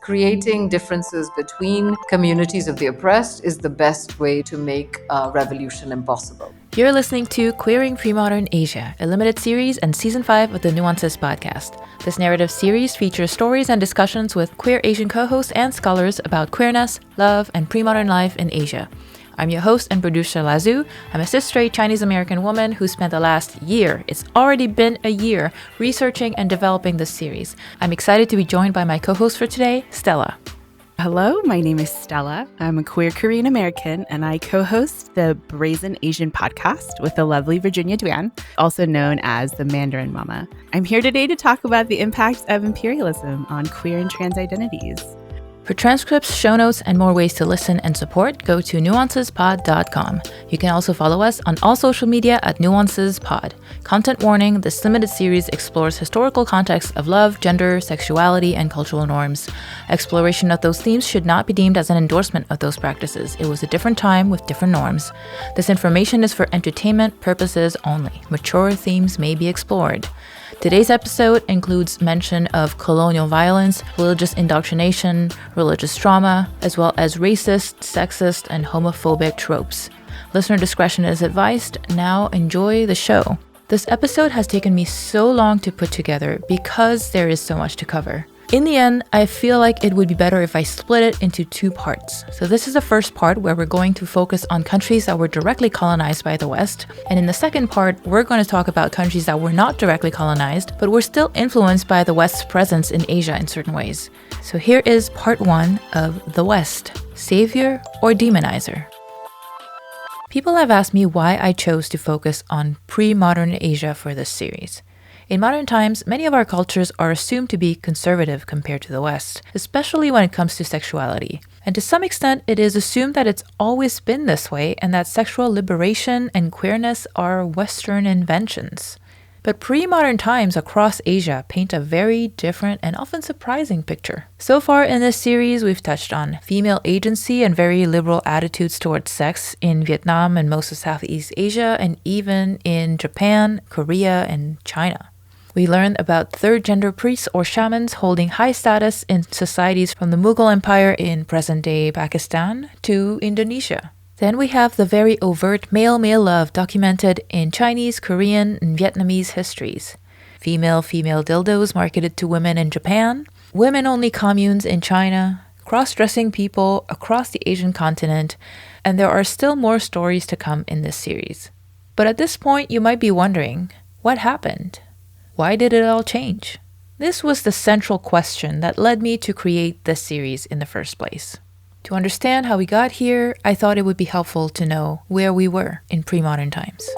creating differences between communities of the oppressed is the best way to make revolution impossible. You're listening to Queering Premodern Asia, a limited series and season 5 of the Nuances podcast. This narrative series features stories and discussions with queer Asian co-hosts and scholars about queerness, love, and premodern life in Asia. I'm your host and producer, Lazu. I'm a cis-straight Chinese-American woman who spent the last year, it's already been a year, researching and developing this series. I'm excited to be joined by my co-host for today, Stella. Hello, my name is Stella. I'm a queer Korean American, and I co-host the Brazen Asian podcast with the lovely Virginia Duan, also known as the Mandarin Mama. I'm here today to talk about the impacts of imperialism on queer and trans identities. For transcripts, show notes, and more ways to listen and support, go to nuancespod.com. You can also follow us on all social media at nuancespod. Content warning, this limited series explores historical contexts of love, gender, sexuality, and cultural norms. Exploration of those themes should not be deemed as an endorsement of those practices. It was a different time with different norms. This information is for entertainment purposes only. Mature themes may be explored. Today's episode includes mention of colonial violence, religious indoctrination, religious trauma, as well as racist, sexist, and homophobic tropes. Listener discretion is advised. Now enjoy the show. This episode has taken me so long to put together because there is so much to cover. In the end, I feel like it would be better if I split it into 2 parts. So this is the first part where we're going to focus on countries that were directly colonized by the West. And in the second part, we're going to talk about countries that were not directly colonized, but were still influenced by the West's presence in Asia in certain ways. So here is part 1 of The West, Savior or Demonizer. People have asked me why I chose to focus on pre-modern Asia for this series. In modern times, many of our cultures are assumed to be conservative compared to the West, especially when it comes to sexuality. And to some extent, it is assumed that it's always been this way and that sexual liberation and queerness are Western inventions. But pre-modern times across Asia paint a very different and often surprising picture. So far in this series, we've touched on female agency and very liberal attitudes towards sex in Vietnam and most of Southeast Asia, and even in Japan, Korea, and China. We learned about third gender priests or shamans holding high status in societies from the Mughal Empire in present-day Pakistan to Indonesia. Then we have the very overt male-male love documented in Chinese, Korean, and Vietnamese histories. Female-female dildos marketed to women in Japan, women-only communes in China, cross-dressing people across the Asian continent, and there are still more stories to come in this series. But at this point, you might be wondering, what happened? Why did it all change? This was the central question that led me to create this series in the first place. To understand how we got here, I thought it would be helpful to know where we were in pre-modern times.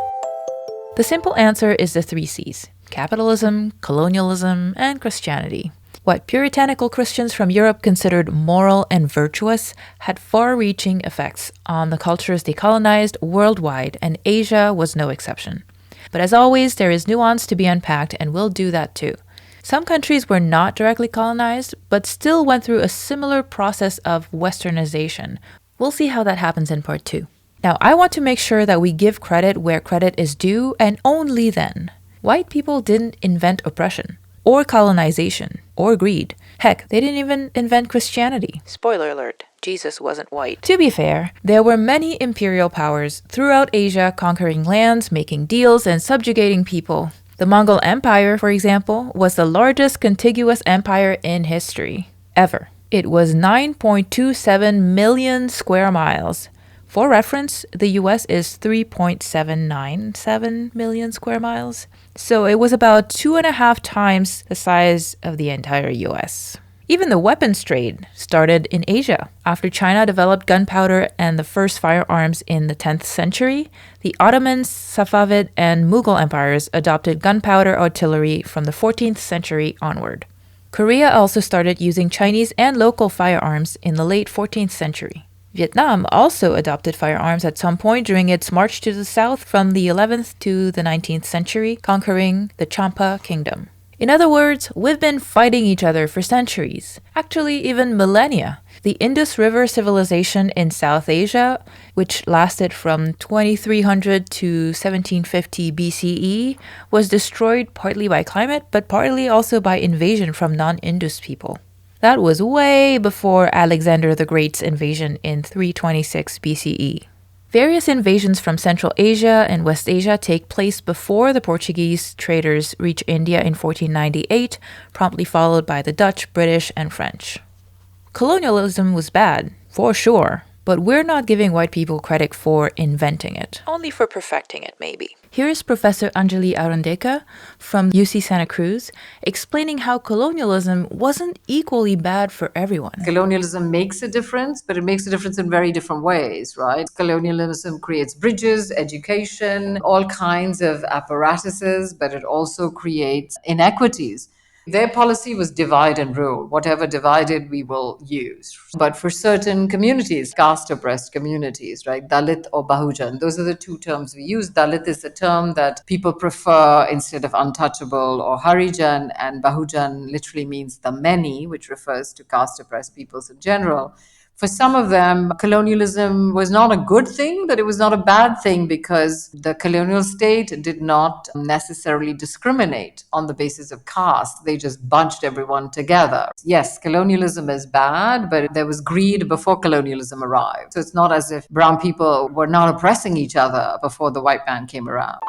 The simple answer is the 3 C's: capitalism, colonialism, and Christianity. What puritanical Christians from Europe considered moral and virtuous had far-reaching effects on the cultures they colonized worldwide, and Asia was no exception. But as always, there is nuance to be unpacked, and we'll do that too. Some countries were not directly colonized, but still went through a similar process of westernization. We'll see how that happens in part 2. Now, I want to make sure that we give credit where credit is due, and only then. White people didn't invent oppression, or colonization, or greed. Heck, they didn't even invent Christianity. Spoiler alert. Jesus wasn't white. To be fair, there were many imperial powers throughout Asia conquering lands, making deals, and subjugating people. The Mongol Empire, for example, was the largest contiguous empire in history, ever. It was 9.27 million square miles. For reference, the US is 3.797 million square miles. So it was about 2.5 times the size of the entire US. Even the weapons trade started in Asia. After China developed gunpowder and the first firearms in the 10th century, the Ottomans, Safavid, and Mughal empires adopted gunpowder artillery from the 14th century onward. Korea also started using Chinese and local firearms in the late 14th century. Vietnam also adopted firearms at some point during its march to the south from the 11th to the 19th century, conquering the Champa Kingdom. In other words, we've been fighting each other for centuries, actually even millennia. The Indus River civilization in South Asia, which lasted from 2300 to 1750 BCE, was destroyed partly by climate, but partly also by invasion from non-Indus people. That was way before Alexander the Great's invasion in 326 BCE. Various invasions from Central Asia and West Asia take place before the Portuguese traders reach India in 1498, promptly followed by the Dutch, British, and French. Colonialism was bad, for sure, but we're not giving white people credit for inventing it. Only for perfecting it, maybe. Here's Professor Anjali Arondekar from UC Santa Cruz explaining how colonialism wasn't equally bad for everyone. Colonialism makes a difference, but it makes a difference in very different ways, right? Colonialism creates bridges, education, all kinds of apparatuses, but it also creates inequities. Their policy was divide and rule. Whatever divided, we will use. But for certain communities, caste oppressed communities, right? Dalit or Bahujan, those are the two terms we use. Dalit is the term that people prefer instead of untouchable or Harijan, and Bahujan literally means the many, which refers to caste oppressed peoples in general. For some of them, colonialism was not a good thing, but it was not a bad thing because the colonial state did not necessarily discriminate on the basis of caste. They just bunched everyone together. Yes, colonialism is bad, but there was greed before colonialism arrived. So it's not as if brown people were not oppressing each other before the white man came around.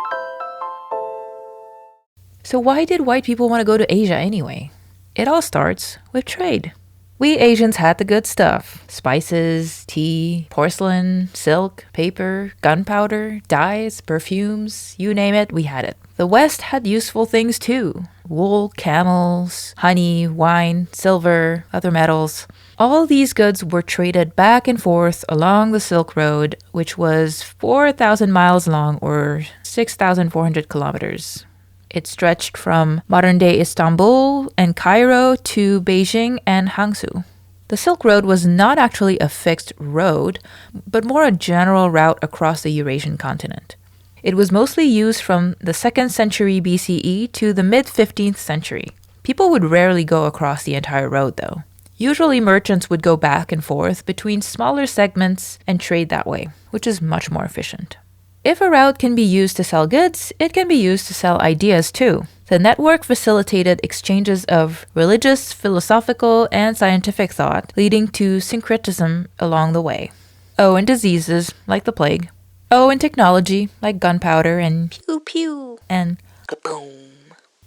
So why did white people want to go to Asia anyway? It all starts with trade. We Asians had the good stuff. Spices, tea, porcelain, silk, paper, gunpowder, dyes, perfumes, you name it, we had it. The West had useful things too. Wool, camels, honey, wine, silver, other metals. All these goods were traded back and forth along the Silk Road, which was 4,000 miles long or 6,400 kilometers. It stretched from modern-day Istanbul and Cairo to Beijing and Hangzhou. The Silk Road was not actually a fixed road, but more a general route across the Eurasian continent. It was mostly used from the 2nd century BCE to the mid-15th century. People would rarely go across the entire road, though. Usually merchants would go back and forth between smaller segments and trade that way, which is much more efficient. If a route can be used to sell goods, it can be used to sell ideas too. The network facilitated exchanges of religious, philosophical, and scientific thought, leading to syncretism along the way. Oh, and diseases, like the plague. Oh, and technology, like gunpowder and pew-pew and kaboom.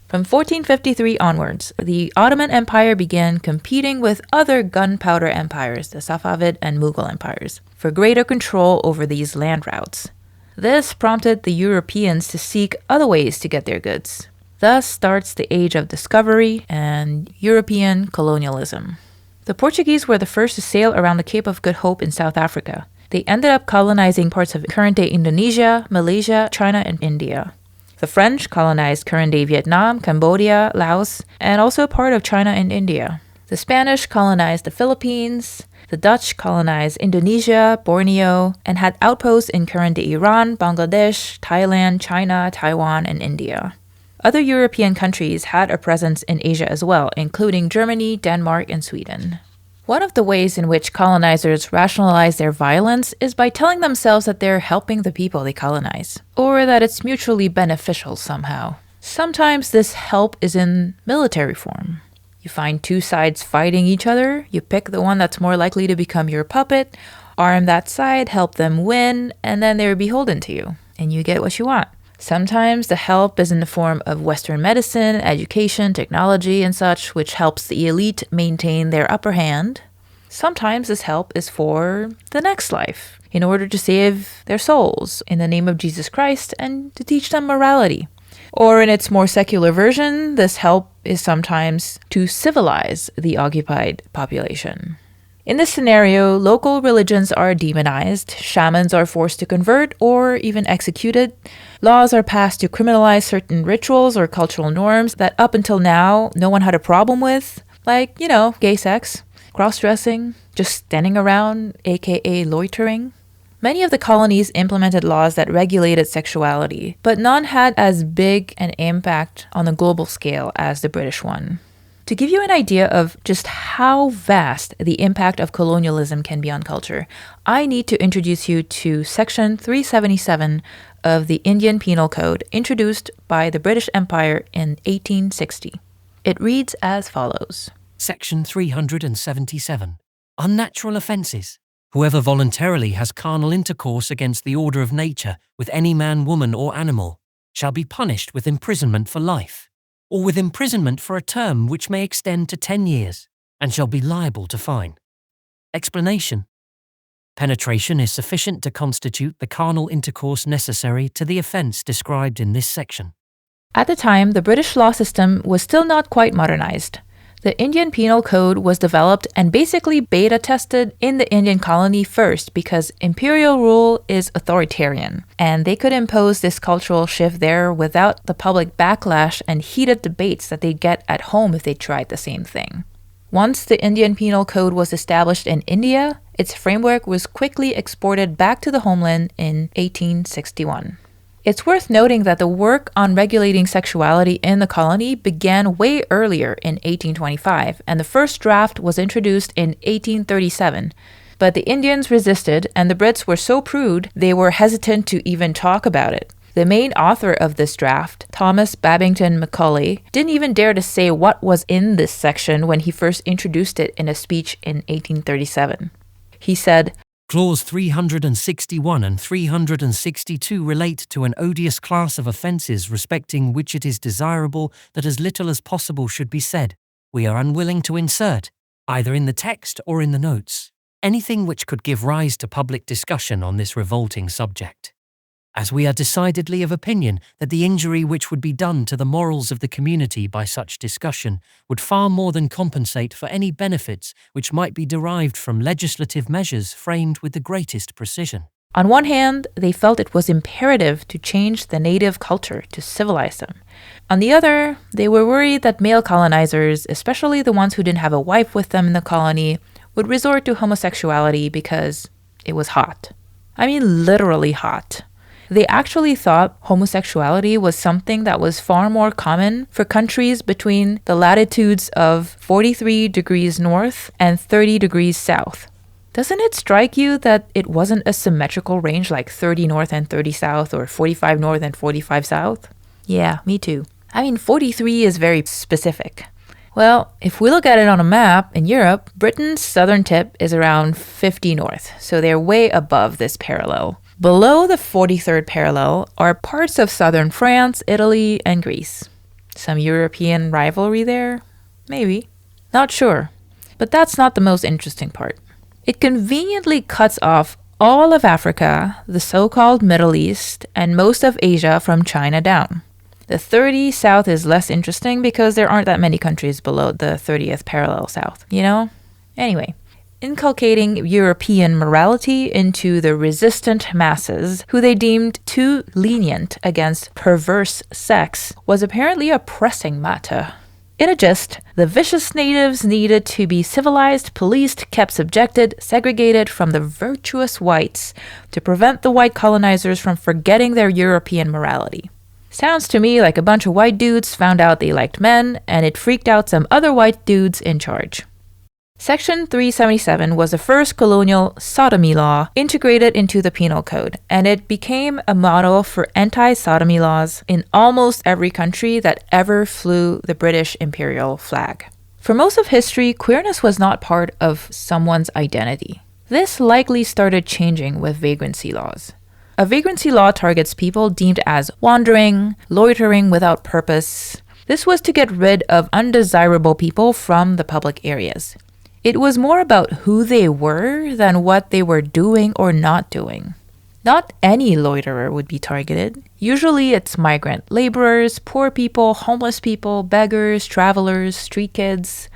From 1453 onwards, the Ottoman Empire began competing with other gunpowder empires, the Safavid and Mughal empires, for greater control over these land routes. This prompted the Europeans to seek other ways to get their goods. Thus starts the age of discovery and European colonialism. The Portuguese were the first to sail around the Cape of Good Hope in South Africa. They ended up colonizing parts of current-day Indonesia, Malaysia, China, and India. The French colonized current-day Vietnam, Cambodia, Laos, and also part of China and India. The Spanish colonized the Philippines. The Dutch colonized Indonesia, Borneo, and had outposts in current-day Iran, Bangladesh, Thailand, China, Taiwan, and India. Other European countries had a presence in Asia as well, including Germany, Denmark, and Sweden. One of the ways in which colonizers rationalize their violence is by telling themselves that they're helping the people they colonize, or that it's mutually beneficial somehow. Sometimes this help is in military form. You find two sides fighting each other, you pick the one that's more likely to become your puppet, arm that side, help them win, and then they're beholden to you, and you get what you want. Sometimes the help is in the form of Western medicine, education, technology, and such, which helps the elite maintain their upper hand. Sometimes this help is for the next life, in order to save their souls in the name of Jesus Christ and to teach them morality. Or in its more secular version, this help is sometimes to civilize the occupied population. In this scenario, local religions are demonized, shamans are forced to convert or even executed, laws are passed to criminalize certain rituals or cultural norms that up until now no one had a problem with, like, gay sex, cross-dressing, just standing around, aka loitering. Many of the colonies implemented laws that regulated sexuality, but none had as big an impact on the global scale as the British one. To give you an idea of just how vast the impact of colonialism can be on culture, I need to introduce you to Section 377 of the Indian Penal Code, introduced by the British Empire in 1860. It reads as follows. Section 377. Unnatural offences. Whoever voluntarily has carnal intercourse against the order of nature with any man, woman, or animal shall be punished with imprisonment for life, or with imprisonment for a term which may extend to 10 years, and shall be liable to fine. Explanation. Penetration is sufficient to constitute the carnal intercourse necessary to the offence described in this section. At the time, the British law system was still not quite modernized. The Indian Penal Code was developed and basically beta tested in the Indian colony first because imperial rule is authoritarian, and they could impose this cultural shift there without the public backlash and heated debates that they'd get at home if they tried the same thing. Once the Indian Penal Code was established in India, its framework was quickly exported back to the homeland in 1861. It's worth noting that the work on regulating sexuality in the colony began way earlier in 1825, and the first draft was introduced in 1837. But the Indians resisted, and the Brits were so prude they were hesitant to even talk about it. The main author of this draft, Thomas Babington Macaulay, didn't even dare to say what was in this section when he first introduced it in a speech in 1837. He said, Clause 361 and 362 relate to an odious class of offences respecting which it is desirable that as little as possible should be said. We are unwilling to insert, either in the text or in the notes, anything which could give rise to public discussion on this revolting subject, as we are decidedly of opinion that the injury which would be done to the morals of the community by such discussion would far more than compensate for any benefits which might be derived from legislative measures framed with the greatest precision. On one hand, they felt it was imperative to change the native culture to civilize them. On the other, they were worried that male colonizers, especially the ones who didn't have a wife with them in the colony, would resort to homosexuality because it was hot. I mean, literally hot. They actually thought homosexuality was something that was far more common for countries between the latitudes of 43 degrees north and 30 degrees south. Doesn't it strike you that it wasn't a symmetrical range like 30 north and 30 south or 45 north and 45 south? Yeah, me too. I mean, 43 is very specific. Well, if we look at it on a map in Europe, Britain's southern tip is around 50 north, so they're way above this parallel. Below the 43rd parallel are parts of southern France, Italy, and Greece. Some European rivalry there? Maybe. Not sure. But that's not the most interesting part. It conveniently cuts off all of Africa, the so-called Middle East, and most of Asia from China down. The 30 south is less interesting because there aren't that many countries below the 30th parallel south, you know? Anyway, inculcating European morality into the resistant masses, who they deemed too lenient against perverse sex, was apparently a pressing matter. In a gist, the vicious natives needed to be civilized, policed, kept subjected, segregated from the virtuous whites to prevent the white colonizers from forgetting their European morality. Sounds to me like a bunch of white dudes found out they liked men, and it freaked out some other white dudes in charge. Section 377 was the first colonial sodomy law integrated into the Penal Code, and it became a model for anti-sodomy laws in almost every country that ever flew the British imperial flag. For most of history, queerness was not part of someone's identity. This likely started changing with vagrancy laws. A vagrancy law targets people deemed as wandering, loitering without purpose. This was to get rid of undesirable people from the public areas. It was more about who they were than what they were doing or not doing. Not any loiterer would be targeted. Usually it's migrant laborers, poor people, homeless people, beggars, travelers, street kids.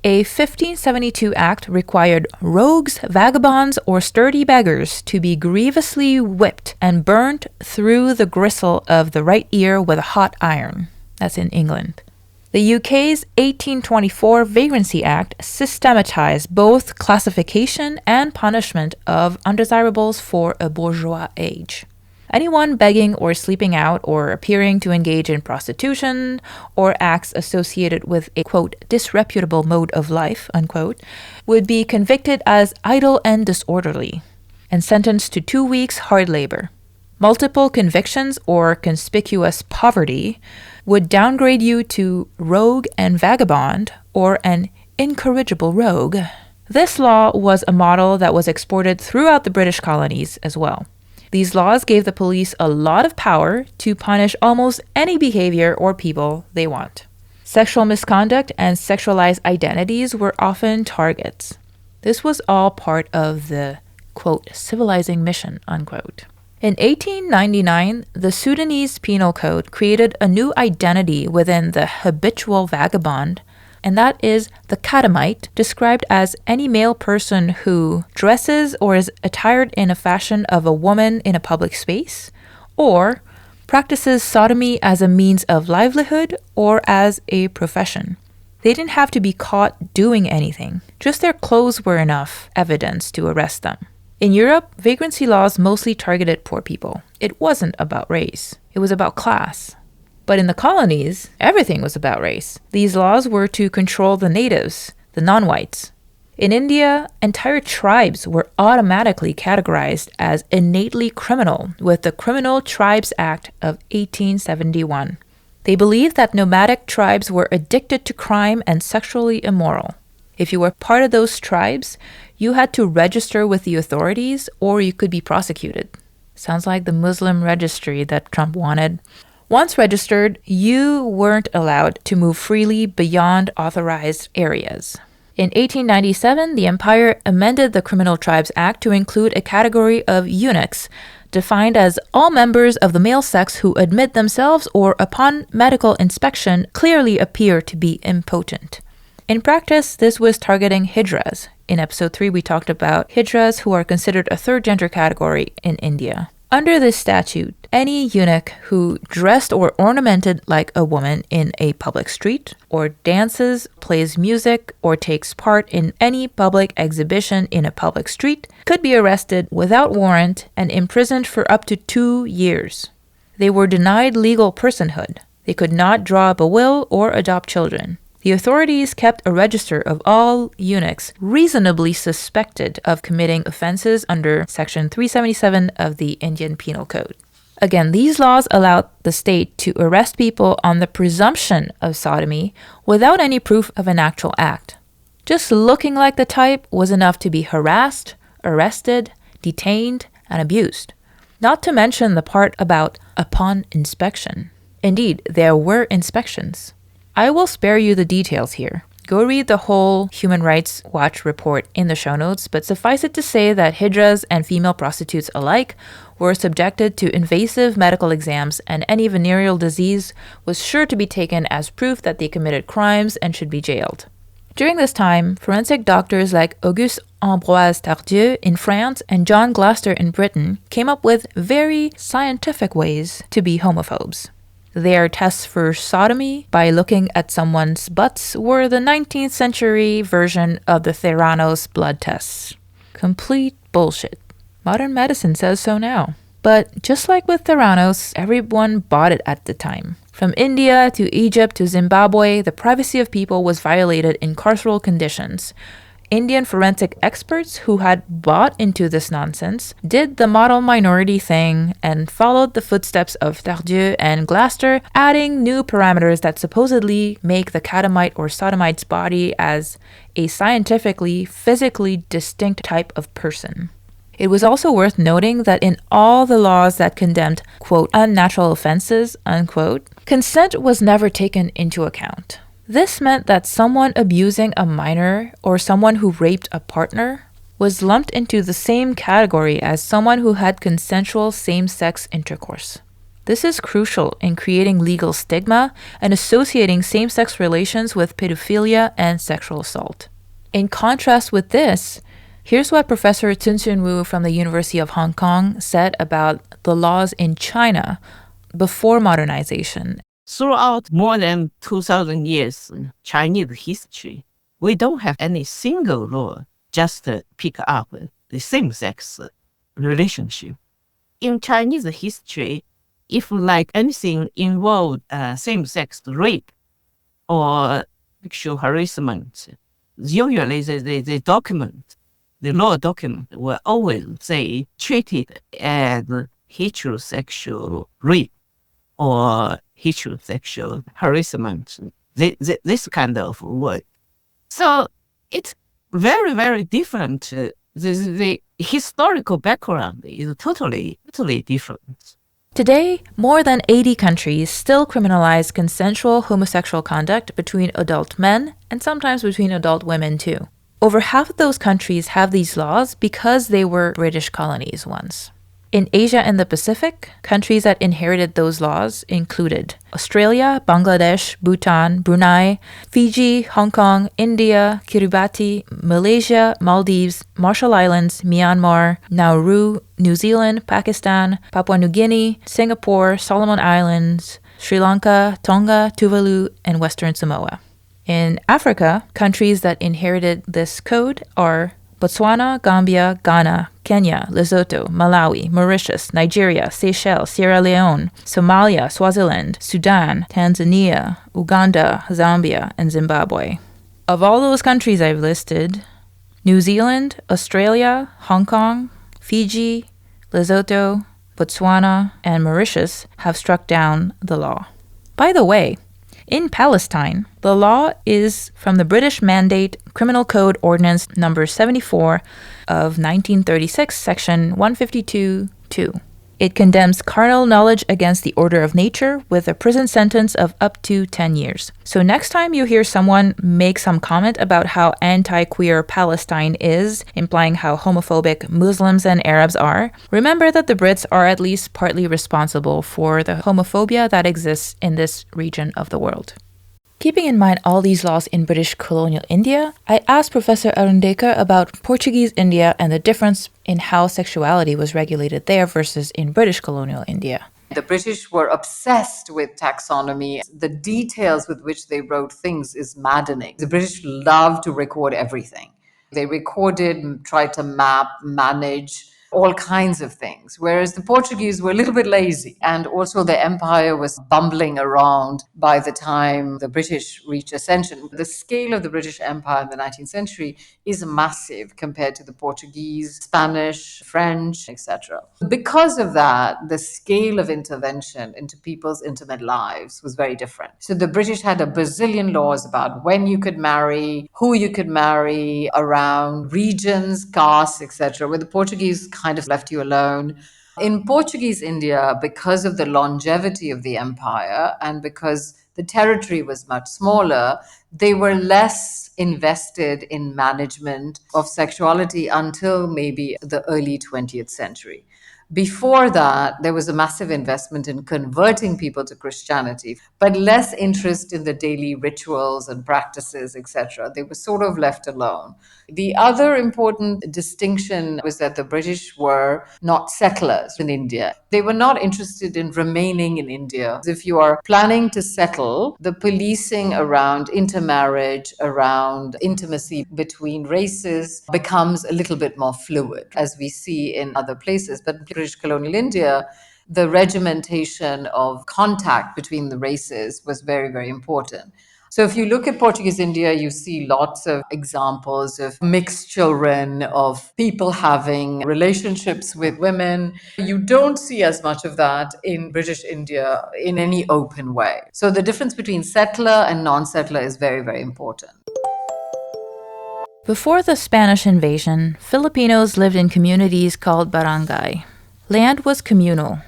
A 1572 act required rogues, vagabonds, or sturdy beggars to be grievously whipped and burnt through the gristle of the right ear with a hot iron. That's in England. The UK's 1824 Vagrancy Act systematized both classification and punishment of undesirables for a bourgeois age. Anyone begging or sleeping out or appearing to engage in prostitution or acts associated with a, quote, disreputable mode of life, unquote, would be convicted as idle and disorderly and sentenced to 2 weeks hard labor. Multiple convictions or conspicuous poverty would downgrade you to rogue and vagabond or an incorrigible rogue. This law was a model that was exported throughout the British colonies as well. These laws gave the police a lot of power to punish almost any behavior or people they want. Sexual misconduct and sexualized identities were often targets. This was all part of the, quote, civilizing mission, unquote. In 1899, the Sudanese Penal Code created a new identity within the habitual vagabond, and that is the catamite, described as any male person who dresses or is attired in a fashion of a woman in a public space, or practices sodomy as a means of livelihood or as a profession. They didn't have to be caught doing anything. Just their clothes were enough evidence to arrest them. In Europe, vagrancy laws mostly targeted poor people. It wasn't about race. It was about class. But in the colonies, everything was about race. These laws were to control the natives, the non-whites. In India, entire tribes were automatically categorized as innately criminal with the Criminal Tribes Act of 1871. They believed that nomadic tribes were addicted to crime and sexually immoral. If you were part of those tribes, you had to register with the authorities or you could be prosecuted. Sounds like the Muslim registry that Trump wanted. Once registered, you weren't allowed to move freely beyond authorized areas. In 1897, the empire amended the Criminal Tribes Act to include a category of eunuchs, defined as all members of the male sex who admit themselves or upon medical inspection clearly appear to be impotent. In practice, this was targeting hijras. In episode 3, we talked about hijras who are considered a third gender category in India. Under this statute, any eunuch who dressed or ornamented like a woman in a public street, or dances, plays music, or takes part in any public exhibition in a public street, could be arrested without warrant and imprisoned for up to 2 years. They were denied legal personhood. They could not draw up a will or adopt children. The authorities kept a register of all eunuchs reasonably suspected of committing offenses under Section 377 of the Indian Penal Code. Again, these laws allowed the state to arrest people on the presumption of sodomy without any proof of an actual act. Just looking like the type was enough to be harassed, arrested, detained, and abused. Not to mention the part about upon inspection. Indeed, there were inspections. I will spare you the details here. Go read the whole Human Rights Watch report in the show notes, but suffice it to say that hijras and female prostitutes alike were subjected to invasive medical exams, and any venereal disease was sure to be taken as proof that they committed crimes and should be jailed. During this time, forensic doctors like Auguste Ambroise Tardieu in France and John Gloucester in Britain came up with very scientific ways to be homophobes. Their tests for sodomy by looking at someone's butts were the 19th century version of the Theranos blood tests. Complete bullshit. Modern medicine says so now. But just like with Theranos, everyone bought it at the time. From India to Egypt to Zimbabwe, the privacy of people was violated in carceral conditions. Indian forensic experts who had bought into this nonsense did the model minority thing and followed the footsteps of Tardieu and Gloucester, adding new parameters that supposedly make the catamite or sodomite's body as a scientifically, physically distinct type of person. It was also worth noting that in all the laws that condemned, quote, unnatural offenses, unquote, consent was never taken into account. This meant that someone abusing a minor or someone who raped a partner was lumped into the same category as someone who had consensual same-sex intercourse. This is crucial in creating legal stigma and associating same-sex relations with pedophilia and sexual assault. In contrast with this, here's what Professor CunCun Wu from the University of Hong Kong said about the laws in China before modernization. Throughout more than 2,000 years in Chinese history, we don't have any single law just to pick up the same-sex relationship. In Chinese history, if like anything involved same-sex rape or sexual harassment, usually the law document will always say treated as heterosexual rape or heterosexual harassment, this kind of word. So it's very, very different. The historical background is totally different. Today, more than 80 countries still criminalize consensual homosexual conduct between adult men and sometimes between adult women too. Over half of those countries have these laws because they were British colonies once. In Asia and the Pacific, countries that inherited those laws included Australia, Bangladesh, Bhutan, Brunei, Fiji, Hong Kong, India, Kiribati, Malaysia, Maldives, Marshall Islands, Myanmar, Nauru, New Zealand, Pakistan, Papua New Guinea, Singapore, Solomon Islands, Sri Lanka, Tonga, Tuvalu, and Western Samoa. In Africa, countries that inherited this code are Botswana, Gambia, Ghana, Kenya, Lesotho, Malawi, Mauritius, Nigeria, Seychelles, Sierra Leone, Somalia, Swaziland, Sudan, Tanzania, Uganda, Zambia, and Zimbabwe. Of all those countries I've listed, New Zealand, Australia, Hong Kong, Fiji, Lesotho, Botswana, and Mauritius have struck down the law. By the way, in Palestine, the law is from the British Mandate Criminal Code Ordinance number 74 of 1936, section 152(2). It condemns carnal knowledge against the order of nature with a prison sentence of up to 10 years. So next time you hear someone make some comment about how anti-queer Palestine is, implying how homophobic Muslims and Arabs are, remember that the Brits are at least partly responsible for the homophobia that exists in this region of the world. Keeping in mind all these laws in British colonial India, I asked Professor Arondekar about Portuguese India and the difference in how sexuality was regulated there versus in British colonial India. The British were obsessed with taxonomy. The details with which they wrote things is maddening. The British loved to record everything. They recorded, tried to map, manage all kinds of things, whereas the Portuguese were a little bit lazy. And also the empire was bumbling around by the time the British reached ascension. The scale of the British Empire in the 19th century is massive compared to the Portuguese, Spanish, French, etc. Because of that, the scale of intervention into people's intimate lives was very different. So the British had a bazillion laws about when you could marry, who you could marry, around regions, castes, etc., where the Portuguese kind of left you alone. In Portuguese India, because of the longevity of the empire and because the territory was much smaller, they were less invested in management of sexuality until maybe the early 20th century. Before that, there was a massive investment in converting people to Christianity, but less interest in the daily rituals and practices, etc. They were sort of left alone. The other important distinction was that the British were not settlers in India. They were not interested in remaining in India. If you are planning to settle, the policing around intermarriage, around intimacy between races becomes a little bit more fluid, as we see in other places. But in British colonial India, the regimentation of contact between the races was very, very important. So if you look at Portuguese India, you see lots of examples of mixed children, of people having relationships with women. You don't see as much of that in British India in any open way. So the difference between settler and non-settler is very, very important. Before the Spanish invasion, Filipinos lived in communities called barangay. Land was communal.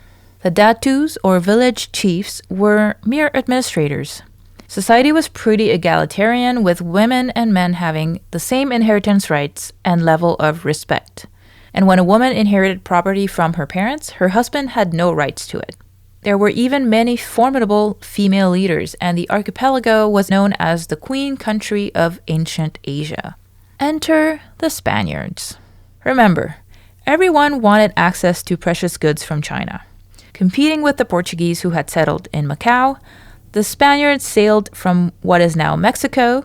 The datus, or village chiefs, were mere administrators. Society was pretty egalitarian, with women and men having the same inheritance rights and level of respect. And when a woman inherited property from her parents, her husband had no rights to it. There were even many formidable female leaders, and the archipelago was known as the Queen Country of ancient Asia. Enter the Spaniards. Remember, everyone wanted access to precious goods from China. Competing with the Portuguese who had settled in Macau, the Spaniards sailed from what is now Mexico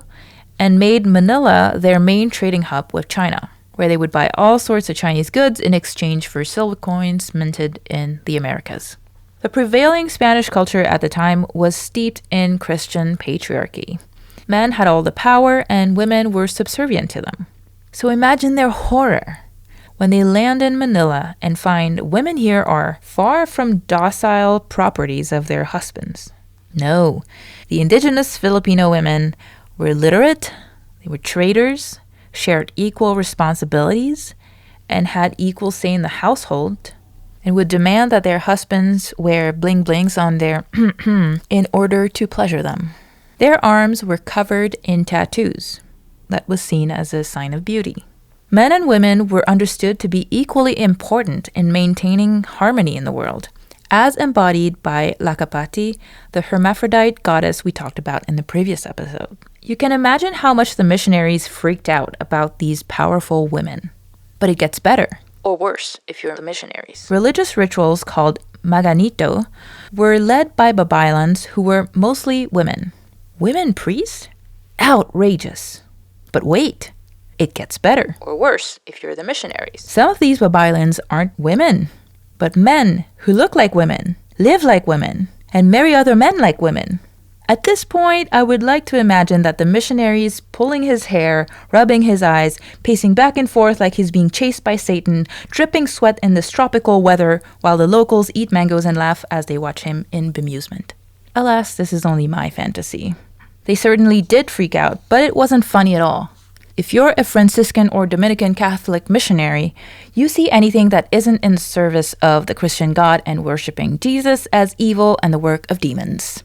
and made Manila their main trading hub with China, where they would buy all sorts of Chinese goods in exchange for silver coins minted in the Americas. The prevailing Spanish culture at the time was steeped in Christian patriarchy. Men had all the power and women were subservient to them. So imagine their horror when they land in Manila and find women here are far from docile properties of their husbands. No, the indigenous Filipino women were literate, They were traders, shared equal responsibilities, and had equal say in the household, and would demand that their husbands wear bling-blings on their in order to pleasure them. Their arms were covered in tattoos. That was seen as a sign of beauty. Men and women were understood to be equally important in maintaining harmony in the world, as embodied by Lakapati, the hermaphrodite goddess we talked about in the previous episode. You can imagine how much the missionaries freaked out about these powerful women. But it gets better, or worse if you're the missionaries. Religious rituals called maganito were led by babaylans who were mostly women. Women priests? Outrageous. But wait, it gets better, or worse if you're the missionaries. Some of these babaylans aren't women, but men who look like women, live like women, and marry other men like women. At this point, I would like to imagine that the missionaries pulling his hair, rubbing his eyes, pacing back and forth like he's being chased by Satan, dripping sweat in this tropical weather, while the locals eat mangoes and laugh as they watch him in bemusement. Alas, this is only my fantasy. They certainly did freak out, but it wasn't funny at all. If you're a Franciscan or Dominican Catholic missionary, you see anything that isn't in service of the Christian God and worshiping Jesus as evil and the work of demons.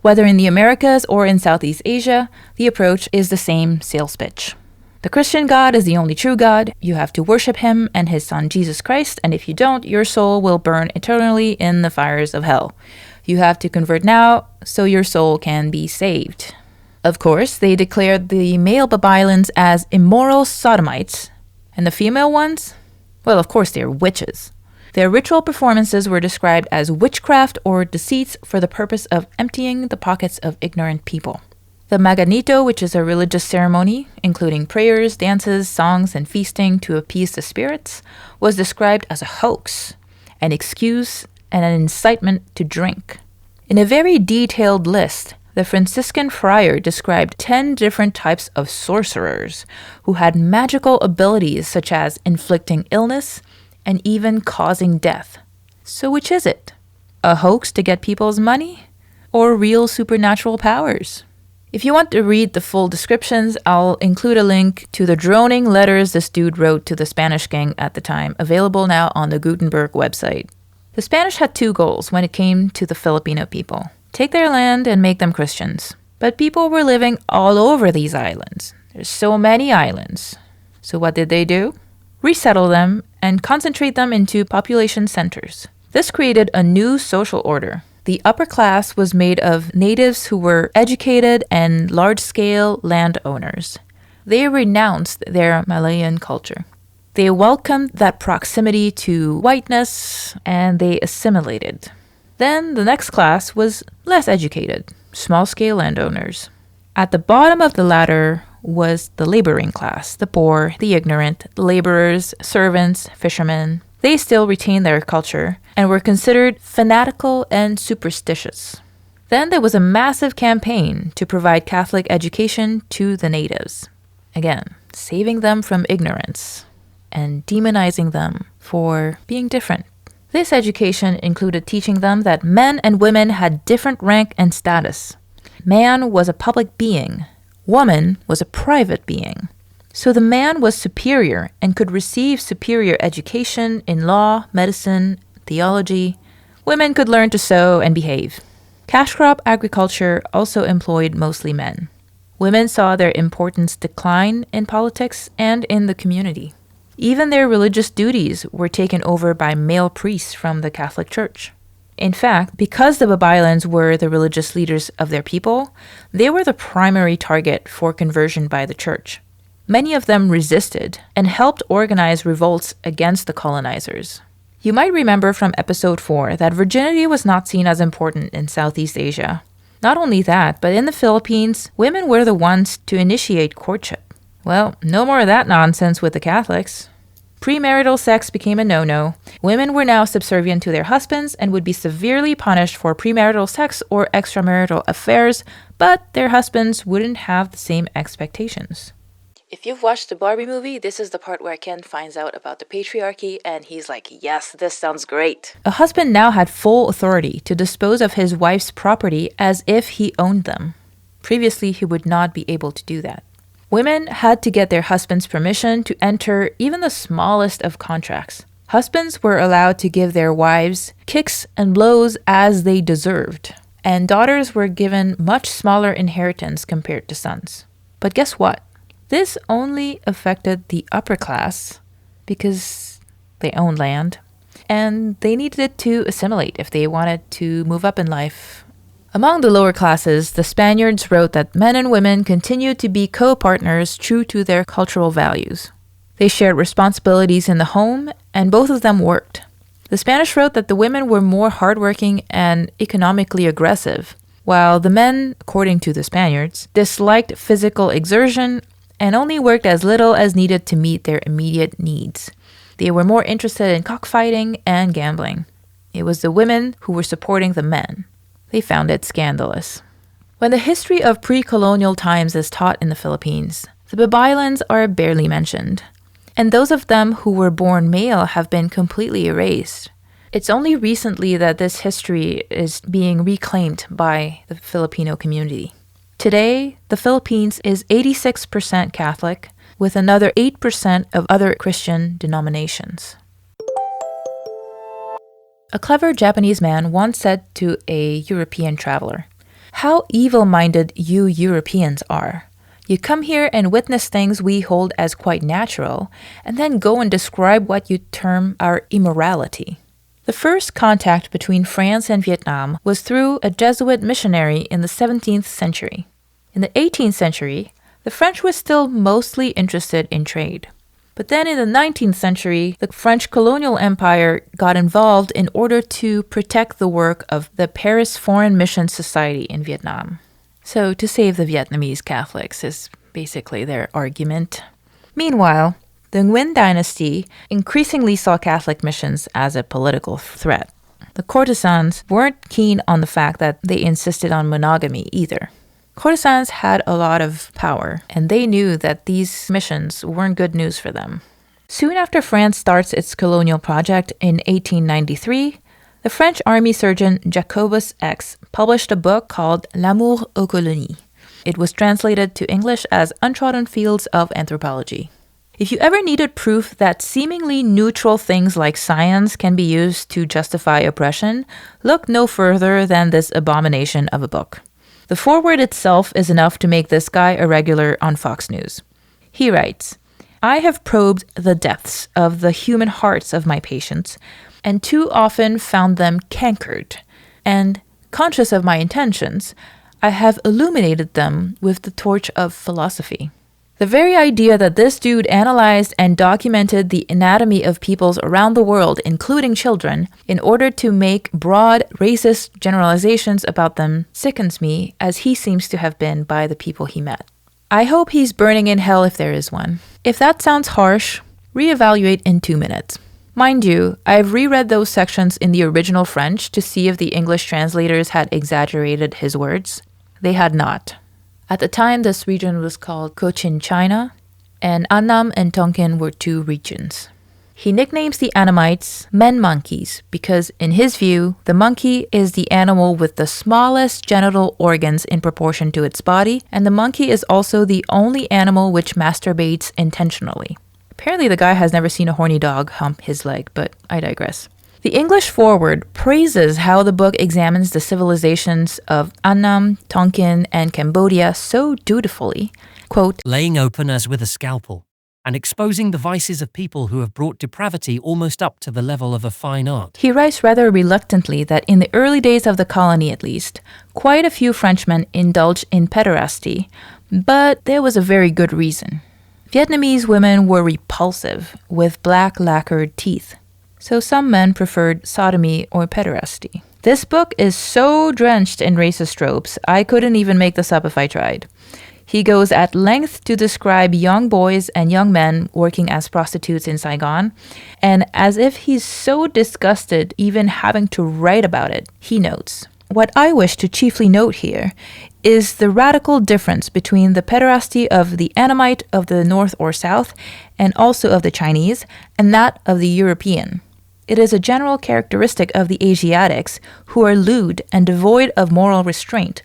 Whether in the Americas or in Southeast Asia, the approach is the same sales pitch. The Christian God is the only true God. You have to worship him and his son Jesus Christ, and if you don't, your soul will burn eternally in the fires of hell. You have to convert now so your soul can be saved. Of course, they declared the male babaylans as immoral sodomites, and the female ones? Well, of course, they're witches. Their ritual performances were described as witchcraft or deceits for the purpose of emptying the pockets of ignorant people. The maganito, which is a religious ceremony, including prayers, dances, songs, and feasting to appease the spirits, was described as a hoax, an excuse, and an incitement to drink. In a very detailed list, the Franciscan friar described 10 different types of sorcerers who had magical abilities such as inflicting illness and even causing death. So which is it? A hoax to get people's money? Or real supernatural powers? If you want to read the full descriptions, I'll include a link to the droning letters this dude wrote to the Spanish king at the time, available now on the Gutenberg website. The Spanish had two goals when it came to the Filipino people: take their land and make them Christians. But people were living all over these islands. There's so many islands. So what did they do? Resettle them and concentrate them into population centers. This created a new social order. The upper class was made of natives who were educated and large-scale landowners. They renounced their Malayan culture. They welcomed that proximity to whiteness, and they assimilated. Then the next class was less educated, small-scale landowners. At the bottom of the ladder was the laboring class, the poor, the ignorant, the laborers, servants, fishermen. They still retained their culture and were considered fanatical and superstitious. Then there was a massive campaign to provide Catholic education to the natives. Again, saving them from ignorance and demonizing them for being different. This education included teaching them that men and women had different rank and status. Man was a public being. Woman was a private being. So the man was superior and could receive superior education in law, medicine, theology. Women could learn to sew and behave. Cash crop agriculture also employed mostly men. Women saw their importance decline in politics and in the community. Even their religious duties were taken over by male priests from the Catholic Church. In fact, because the babaylans were the religious leaders of their people, they were the primary target for conversion by the church. Many of them resisted and helped organize revolts against the colonizers. You might remember from episode 4 that virginity was not seen as important in Southeast Asia. Not only that, but in the Philippines, women were the ones to initiate courtship. Well, no more of that nonsense with the Catholics. Premarital sex became a no-no. Women were now subservient to their husbands and would be severely punished for premarital sex or extramarital affairs, but their husbands wouldn't have the same expectations. If you've watched the Barbie movie, this is the part where Ken finds out about the patriarchy and he's like, yes, this sounds great. A husband now had full authority to dispose of his wife's property as if he owned them. Previously, he would not be able to do that. Women had to get their husband's permission to enter even the smallest of contracts. Husbands were allowed to give their wives kicks and blows as they deserved, and daughters were given much smaller inheritance compared to sons. But guess what? This only affected the upper class because they owned land, and they needed to assimilate if they wanted to move up in life. Among the lower classes, the Spaniards wrote that men and women continued to be co-partners true to their cultural values. They shared responsibilities in the home, and both of them worked. The Spanish wrote that the women were more hardworking and economically aggressive, while the men, according to the Spaniards, disliked physical exertion and only worked as little as needed to meet their immediate needs. They were more interested in cockfighting and gambling. It was the women who were supporting the men. They found it scandalous. When the history of pre-colonial times is taught in the Philippines, the Babaylans are barely mentioned, and those of them who were born male have been completely erased. It's only recently that this history is being reclaimed by the Filipino community. Today, the Philippines is 86% Catholic, with another 8% of other Christian denominations. A clever Japanese man once said to a European traveler, "How evil-minded you Europeans are. You come here and witness things we hold as quite natural, and then go and describe what you term our immorality." The first contact between France and Vietnam was through a Jesuit missionary in the 17th century. In the 18th century, the French were still mostly interested in trade. But then in the 19th century, the French colonial empire got involved in order to protect the work of the Paris Foreign Mission Society in Vietnam. So to save the Vietnamese Catholics is basically their argument. Meanwhile, the Nguyen dynasty increasingly saw Catholic missions as a political threat. The courtesans weren't keen on the fact that they insisted on monogamy either. Courtesans had a lot of power, and they knew that these missions weren't good news for them. Soon after France starts its colonial project in 1893, the French army surgeon Jacobus X published a book called L'amour aux colonies. It was translated to English as Untrodden Fields of Anthropology. If you ever needed proof that seemingly neutral things like science can be used to justify oppression, look no further than this abomination of a book. The foreword itself is enough to make this guy a regular on Fox News. He writes, "I have probed the depths of the human hearts of my patients, and too often found them cankered, and, conscious of my intentions, I have illuminated them with the torch of philosophy." The very idea that this dude analyzed and documented the anatomy of peoples around the world, including children, in order to make broad, racist generalizations about them sickens me, as he seems to have been by the people he met. I hope he's burning in hell if there is one. If that sounds harsh, reevaluate in 2 minutes. Mind you, I've reread those sections in the original French to see if the English translators had exaggerated his words. They had not. At the time, this region was called Cochin China, and Annam and Tonkin were 2 regions. He nicknames the Annamites men monkeys because, in his view, the monkey is the animal with the smallest genital organs in proportion to its body, and the monkey is also the only animal which masturbates intentionally. Apparently, the guy has never seen a horny dog hump his leg, but I digress. The English foreword praises how the book examines the civilizations of Annam, Tonkin, and Cambodia so dutifully, quote, laying open as with a scalpel, and exposing the vices of people who have brought depravity almost up to the level of a fine art. He writes rather reluctantly that in the early days of the colony at least, quite a few Frenchmen indulged in pederasty, but there was a very good reason. Vietnamese women were repulsive, with black lacquered teeth. So some men preferred sodomy or pederasty. This book is so drenched in racist tropes, I couldn't even make this up if I tried. He goes at length to describe young boys and young men working as prostitutes in Saigon, and as if he's so disgusted even having to write about it, he notes, "What I wish to chiefly note here is the radical difference between the pederasty of the Annamite of the North or South, and also of the Chinese, and that of the European. It is a general characteristic of the Asiatics, who are lewd and devoid of moral restraint,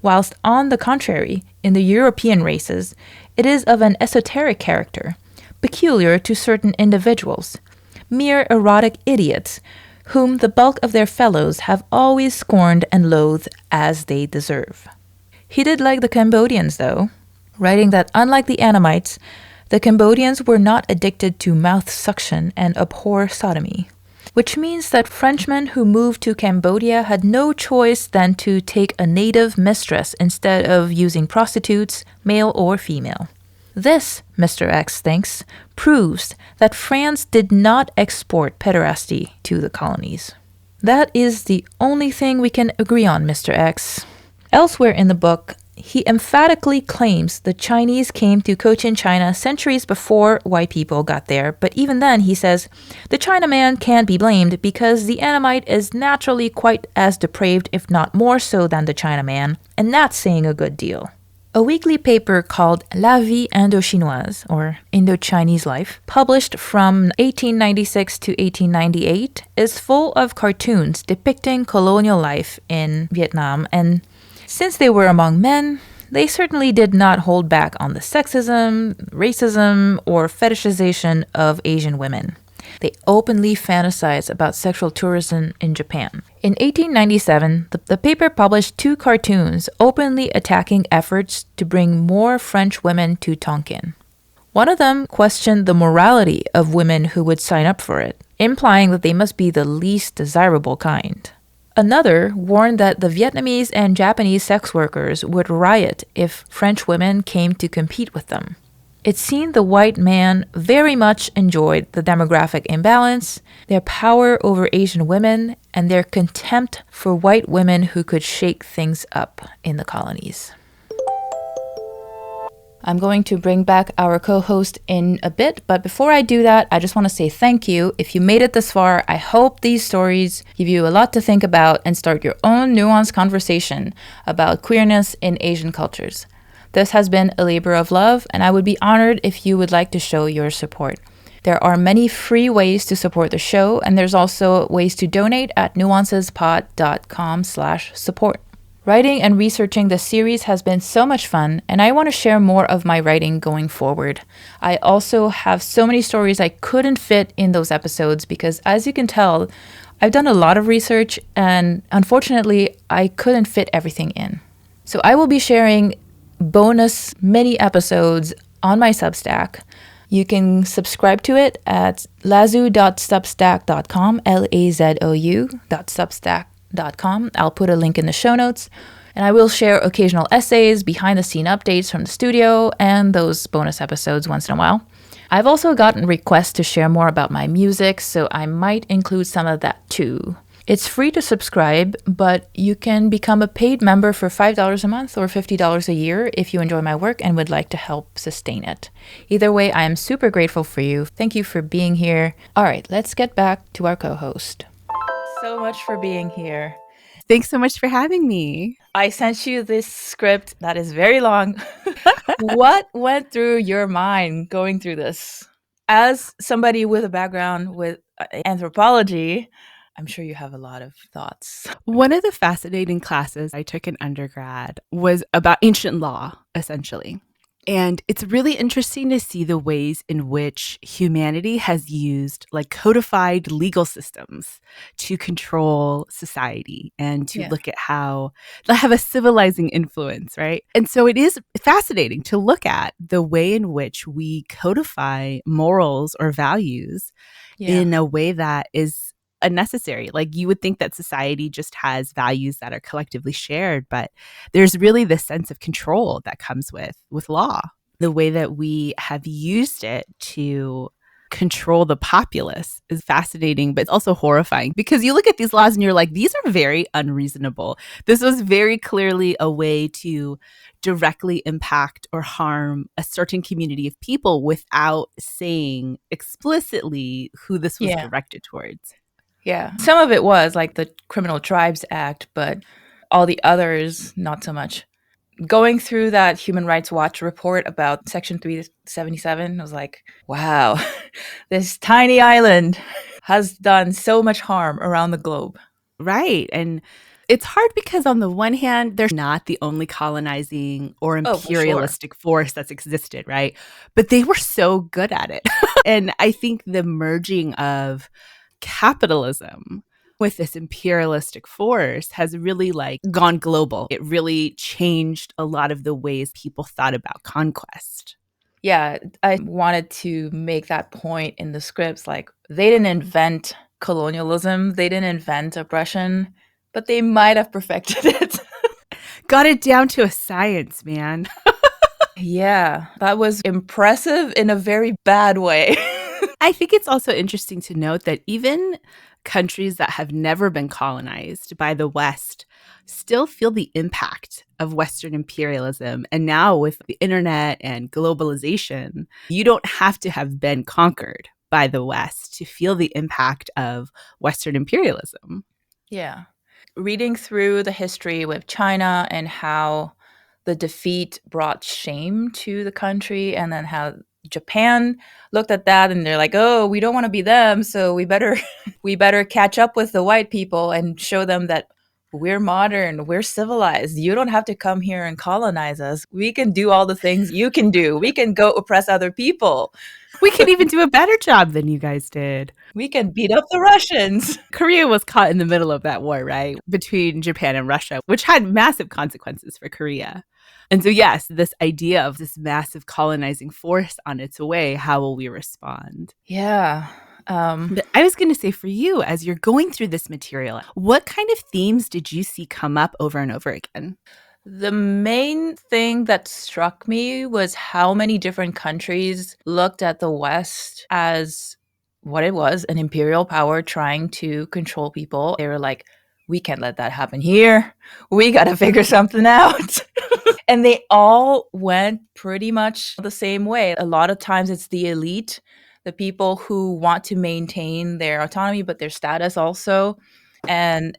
whilst on the contrary, in the European races, It is of an esoteric character, peculiar to certain individuals, mere erotic idiots whom the bulk of their fellows have always scorned and loathed as they deserve. He did like the Cambodians, though, writing that unlike the Annamites, the Cambodians were not addicted to mouth suction and abhor sodomy, which means that Frenchmen who moved to Cambodia had no choice than to take a native mistress instead of using prostitutes, male or female. This, Mr. X thinks, proves that France did not export pederasty to the colonies. That is the only thing we can agree on, Mr. X. Elsewhere in the book, he emphatically claims the Chinese came to Cochin China centuries before white people got there, but even then, he says, the Chinaman can't be blamed because the Annamite is naturally quite as depraved, if not more so than the Chinaman, and that's saying a good deal. A weekly paper called La Vie Indo-Chinoise, or Indo-Chinese Life, published from 1896 to 1898, is full of cartoons depicting colonial life in Vietnam, and since they were among men, they certainly did not hold back on the sexism, racism, or fetishization of Asian women. They openly fantasize about sexual tourism in Japan. In 1897, the paper published 2 cartoons openly attacking efforts to bring more French women to Tonkin. One of them questioned the morality of women who would sign up for it, implying that they must be the least desirable kind. Another warned that the Vietnamese and Japanese sex workers would riot if French women came to compete with them. It seemed the white man very much enjoyed the demographic imbalance, their power over Asian women, and their contempt for white women who could shake things up in the colonies. I'm going to bring back our co-host in a bit, but before I do that, I just want to say thank you. If you made it this far, I hope these stories give you a lot to think about and start your own nuanced conversation about queerness in Asian cultures. This has been a labor of love, and I would be honored if you would like to show your support. There are many free ways to support the show, and there's also ways to donate at nuancespod.com/support. Writing and researching this series has been so much fun, and I want to share more of my writing going forward. I also have so many stories I couldn't fit in those episodes because, as you can tell, I've done a lot of research, and unfortunately, I couldn't fit everything in. So I will be sharing bonus mini episodes on my Substack. You can subscribe to it at lazou.substack.com, lazou.substack.com. I'll put a link in the show notes. And I will share occasional essays, behind-the-scene updates from the studio, and those bonus episodes once in a while. I've also gotten requests to share more about my music, so I might include some of that too. It's free to subscribe, but you can become a paid member for $5 a month or $50 a year if you enjoy my work and would like to help sustain it. Either way, I am super grateful for you. Thank you for being here. All right, let's get back to our co-host. So much for being here. Thanks so much for having me. I sent you this script that is very long. What went through your mind going through this? As somebody with a background with anthropology, I'm sure you have a lot of thoughts. One of the fascinating classes I took in undergrad was about ancient law, essentially. And it's really interesting to see the ways in which humanity has used like codified legal systems to control society and to look at how they have a civilizing influence, right? And so it is fascinating to look at the way in which we codify morals or values in a way that is unnecessary. Like you would think that society just has values that are collectively shared, but there's really this sense of control that comes with law. The way that we have used it to control the populace is fascinating, but it's also horrifying because you look at these laws and you're like, these are very unreasonable. This was very clearly a way to directly impact or harm a certain community of people without saying explicitly who this was directed towards. Yeah. Some of it was like the Criminal Tribes Act, but all the others, not so much. Going through that Human Rights Watch report about Section 377, I was like, wow, this tiny island has done so much harm around the globe. Right. And It's hard because on the one hand, they're not the only colonizing or Oh, for sure. imperialistic force that's existed, right? But they were so good at it. And I think the merging of capitalism with this imperialistic force has really like gone global. It really changed a lot of the ways people thought about conquest. Yeah, I wanted to make that point in the scripts. Like, they didn't invent colonialism, they didn't invent oppression, but they might have perfected it. Got it down to a science, man. Yeah, that was impressive in a very bad way. I think it's also interesting to note that even countries that have never been colonized by the West still feel the impact of Western imperialism. And now with the internet and globalization, you don't have to have been conquered by the West to feel the impact of Western imperialism. Yeah. Reading through the history with China and how the defeat brought shame to the country, and then how Japan looked at that and they're like, "Oh, we don't want to be them, so we better we better catch up with the white people and show them that we're modern, we're civilized. You don't have to come here and colonize us. We can do all the things you can do. We can go oppress other people. We can even do a better job than you guys did. We can beat up the Russians." Korea was caught in the middle of that war, right? Between Japan and Russia, which had massive consequences for Korea. And so, yes, this idea of this massive colonizing force on its way, how will we respond? Yeah. But I was going to say, for you, as you're going through this material, what kind of themes did you see come up over and over again? The main thing that struck me was how many different countries looked at the West as what it was, an imperial power trying to control people. They were like, we can't let that happen here. We got to figure something out. And they all went pretty much the same way. A lot of times it's the elite, the people who want to maintain their autonomy, but their status also, and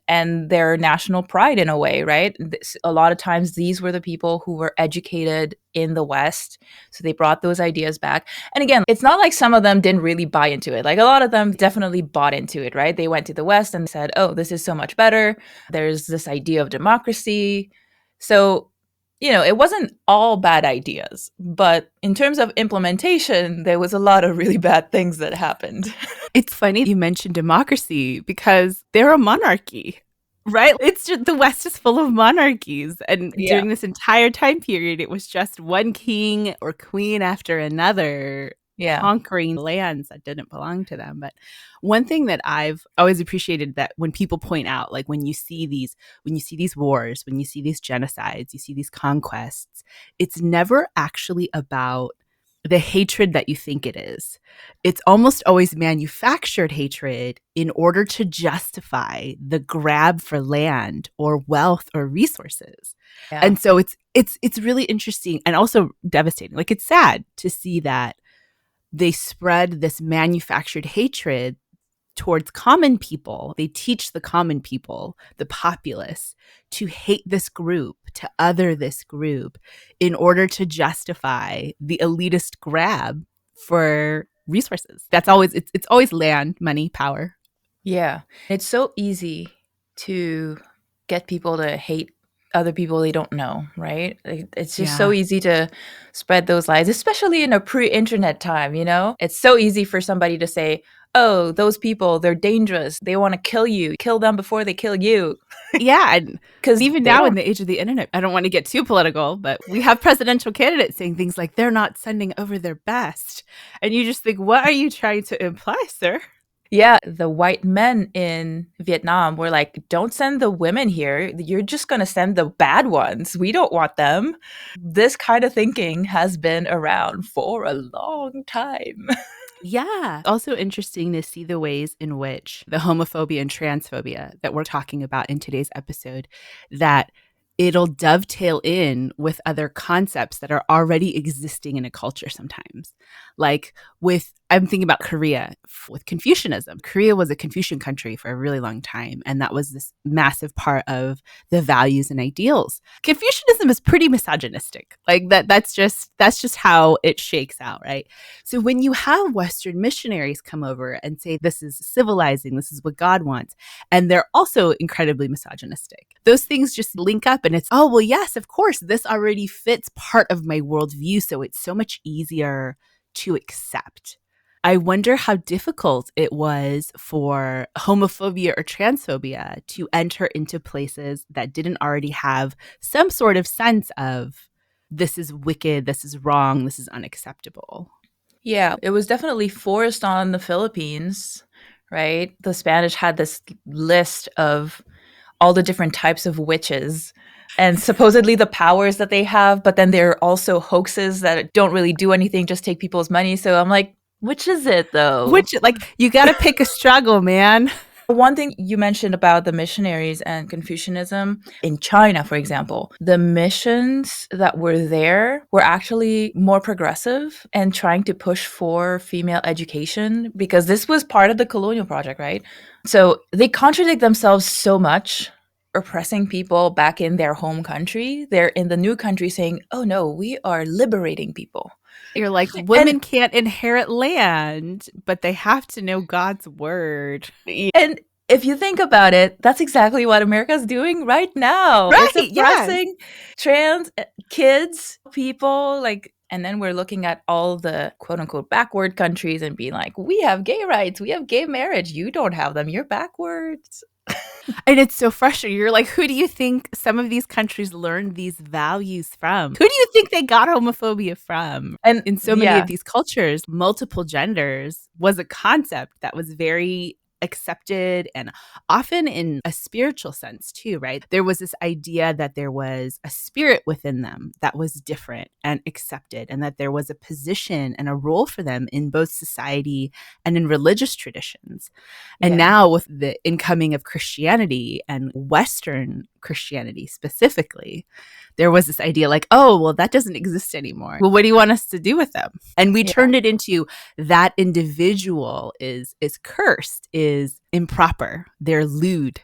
their national pride in a way, right? A lot of times these were the people who were educated in the West, so they brought those ideas back. And again, it's not like some of them didn't really buy into it. Like, a lot of them definitely bought into it, right? They went to the West and said, oh, this is so much better. There's this idea of democracy. So, it wasn't all bad ideas, but in terms of implementation, there was a lot of really bad things that happened. It's funny you mentioned democracy because they're a monarchy, right? It's just the West is full of monarchies. And during this entire time period, it was just one king or queen after another conquering lands that didn't belong to them. But one thing that I've always appreciated, that when people point out, like when you see these wars, when you see these genocides, you see these conquests, it's never actually about the hatred that you think it is. It's almost always manufactured hatred in order to justify the grab for land or wealth or resources. Yeah. And so it's really interesting and also devastating. Like, it's sad to see that they spread this manufactured hatred towards common people. They teach the common people, the populace, to hate this group, to other this group, in order to justify the elitist grab for resources. That's always, it's always land, money, power. Yeah. It's so easy to get people to hate other people they don't know, right? It's just so easy to spread those lies, especially in a pre-internet time, It's so easy for somebody to say, oh, those people, they're dangerous. They want to kill you. Kill them before they kill you. Yeah. Because even now in the age of the internet, I don't want to get too political, but we have presidential candidates saying things like they're not sending over their best. And you just think, what are you trying to imply, sir? Yeah, the white men in Vietnam were like, don't send the women here. You're just going to send the bad ones. We don't want them. This kind of thinking has been around for a long time. Yeah. Also interesting to see the ways in which the homophobia and transphobia that we're talking about in today's episode, that it'll dovetail in with other concepts that are already existing in a culture sometimes. Like I'm thinking about Korea with Confucianism. Korea was a Confucian country for a really long time, and that was this massive part of the values and ideals. Confucianism is pretty misogynistic. Like that's just how it shakes out, right? So when you have Western missionaries come over and say this is civilizing, this is what God wants, and they're also incredibly misogynistic, those things just link up, and it's, oh, well, yes, of course, this already fits part of my worldview, so it's so much easier to accept. I wonder how difficult it was for homophobia or transphobia to enter into places that didn't already have some sort of sense of this is wicked, this is wrong, this is unacceptable. Yeah, it was definitely forced on the Philippines, right? The Spanish had this list of all the different types of witches and supposedly the powers that they have, but then there are also hoaxes that don't really do anything, just take people's money. So I'm like, which is it though? Which, like, you got to pick a struggle, man. One thing you mentioned about the missionaries and Confucianism in China, for example, the missions that were there were actually more progressive and trying to push for female education because this was part of the colonial project, right? So they contradict themselves so much, oppressing people back in their home country. They're in the new country saying, oh no, we are liberating people. You're like, women can't inherit land, but they have to know God's word. And if you think about it, that's exactly what America's doing right now. Right, It's oppressing trans kids, people, like, and then we're looking at all the quote unquote backward countries and being like, we have gay rights, we have gay marriage. You don't have them. You're backwards. And it's so frustrating. You're like, who do you think some of these countries learned these values from? Who do you think they got homophobia from? And in so many of these cultures, multiple genders was a concept that was very accepted and often in a spiritual sense too, right? There was this idea that there was a spirit within them that was different and accepted, and that there was a position and a role for them in both society and in religious traditions. And now with the incoming of Christianity and Western Christianity specifically, there was this idea like, oh, well, that doesn't exist anymore. Well, what do you want us to do with them? And we turned it into that individual is cursed, is improper, they're lewd,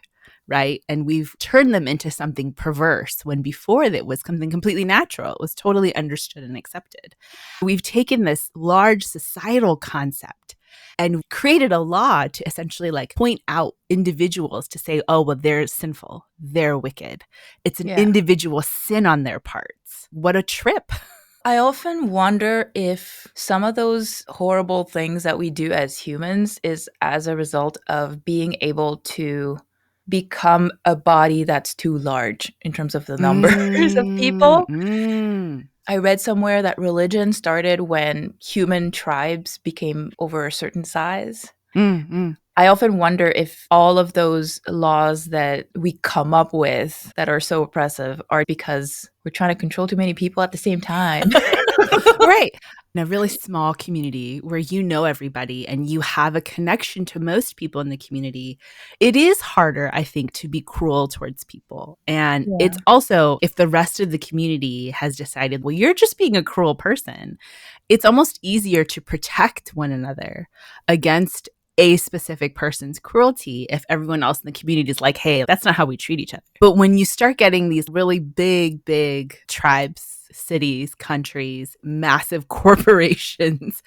right? And we've turned them into something perverse when before that was something completely natural. It was totally understood and accepted. We've taken this large societal concept and created a law to essentially like point out individuals to say, oh, well, they're sinful, they're wicked. It's an individual sin on their parts. What a trip. I often wonder if some of those horrible things that we do as humans is as a result of being able to become a body that's too large in terms of the numbers of people. I read somewhere that religion started when human tribes became over a certain size. I often wonder if all of those laws that we come up with that are so oppressive are because we're trying to control too many people at the same time. Right. In a really small community where you know everybody and you have a connection to most people in the community, it is harder, I think, to be cruel towards people. And it's also, if the rest of the community has decided, well, you're just being a cruel person, it's almost easier to protect one another against a specific person's cruelty if everyone else in the community is like, hey, that's not how we treat each other. But when you start getting these really big tribes, cities, countries, massive corporations,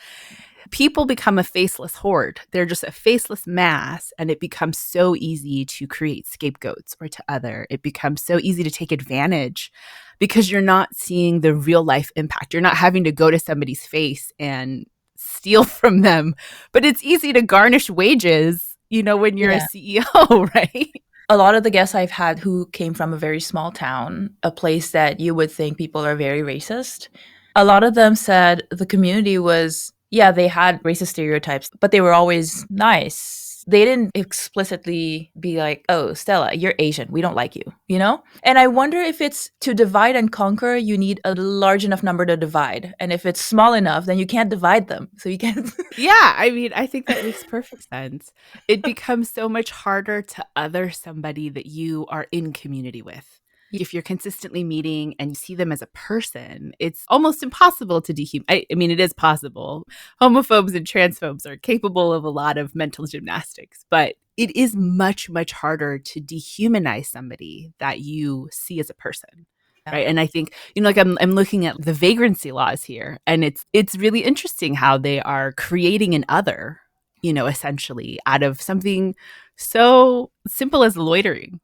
people become a faceless horde. They're just a faceless mass, and it becomes so easy to create scapegoats or to other. It becomes so easy to take advantage because you're not seeing the real life impact. You're not having to go to somebody's face and steal from them, but it's easy to garnish wages, you know, when you're a CEO, right? A lot of the guests I've had who came from a very small town, a place that you would think people are very racist, a lot of them said the community was, they had racist stereotypes, but they were always nice. They didn't explicitly be like, oh, Stella, you're Asian, we don't like you, you know? And I wonder if it's to divide and conquer, you need a large enough number to divide. And if it's small enough, then you can't divide them. So you can't. Yeah, I mean, I think that makes perfect sense. It becomes so much harder to other somebody that you are in community with. If you're consistently meeting and you see them as a person, it's almost impossible to dehumanize. I mean, it is possible. Homophobes and transphobes are capable of a lot of mental gymnastics, but it is much, much harder to dehumanize somebody that you see as a person. Right. And I think, like I'm looking at the vagrancy laws here, and it's really interesting how they are creating an other, essentially out of something so simple as loitering.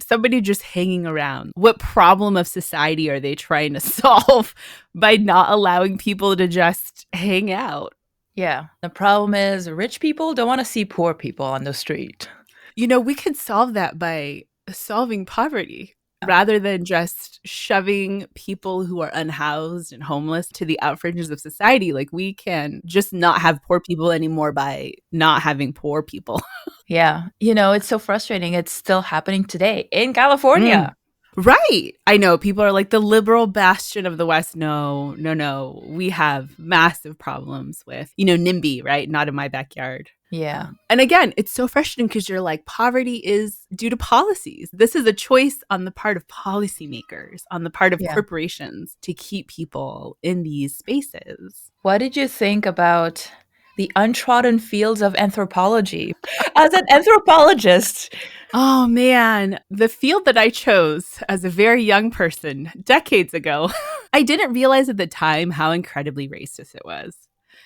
Somebody just hanging around. What problem of society are they trying to solve by not allowing people to just hang out? Yeah. The problem is rich people don't want to see poor people on the street. We could solve that by solving poverty. Rather than just shoving people who are unhoused and homeless to the out fringes of society, like we can just not have poor people anymore by not having poor people. Yeah. It's so frustrating. It's still happening today in California. Right. I know people are like the liberal bastion of the West. No. We have massive problems with, NIMBY, right? Not in my backyard. Yeah. And again, it's so frustrating because you're like, poverty is due to policies. This is a choice on the part of policymakers, on the part of corporations to keep people in these spaces. What did you think about the untrodden fields of anthropology? As an anthropologist. Oh man, the field that I chose as a very young person decades ago, I didn't realize at the time how incredibly racist it was.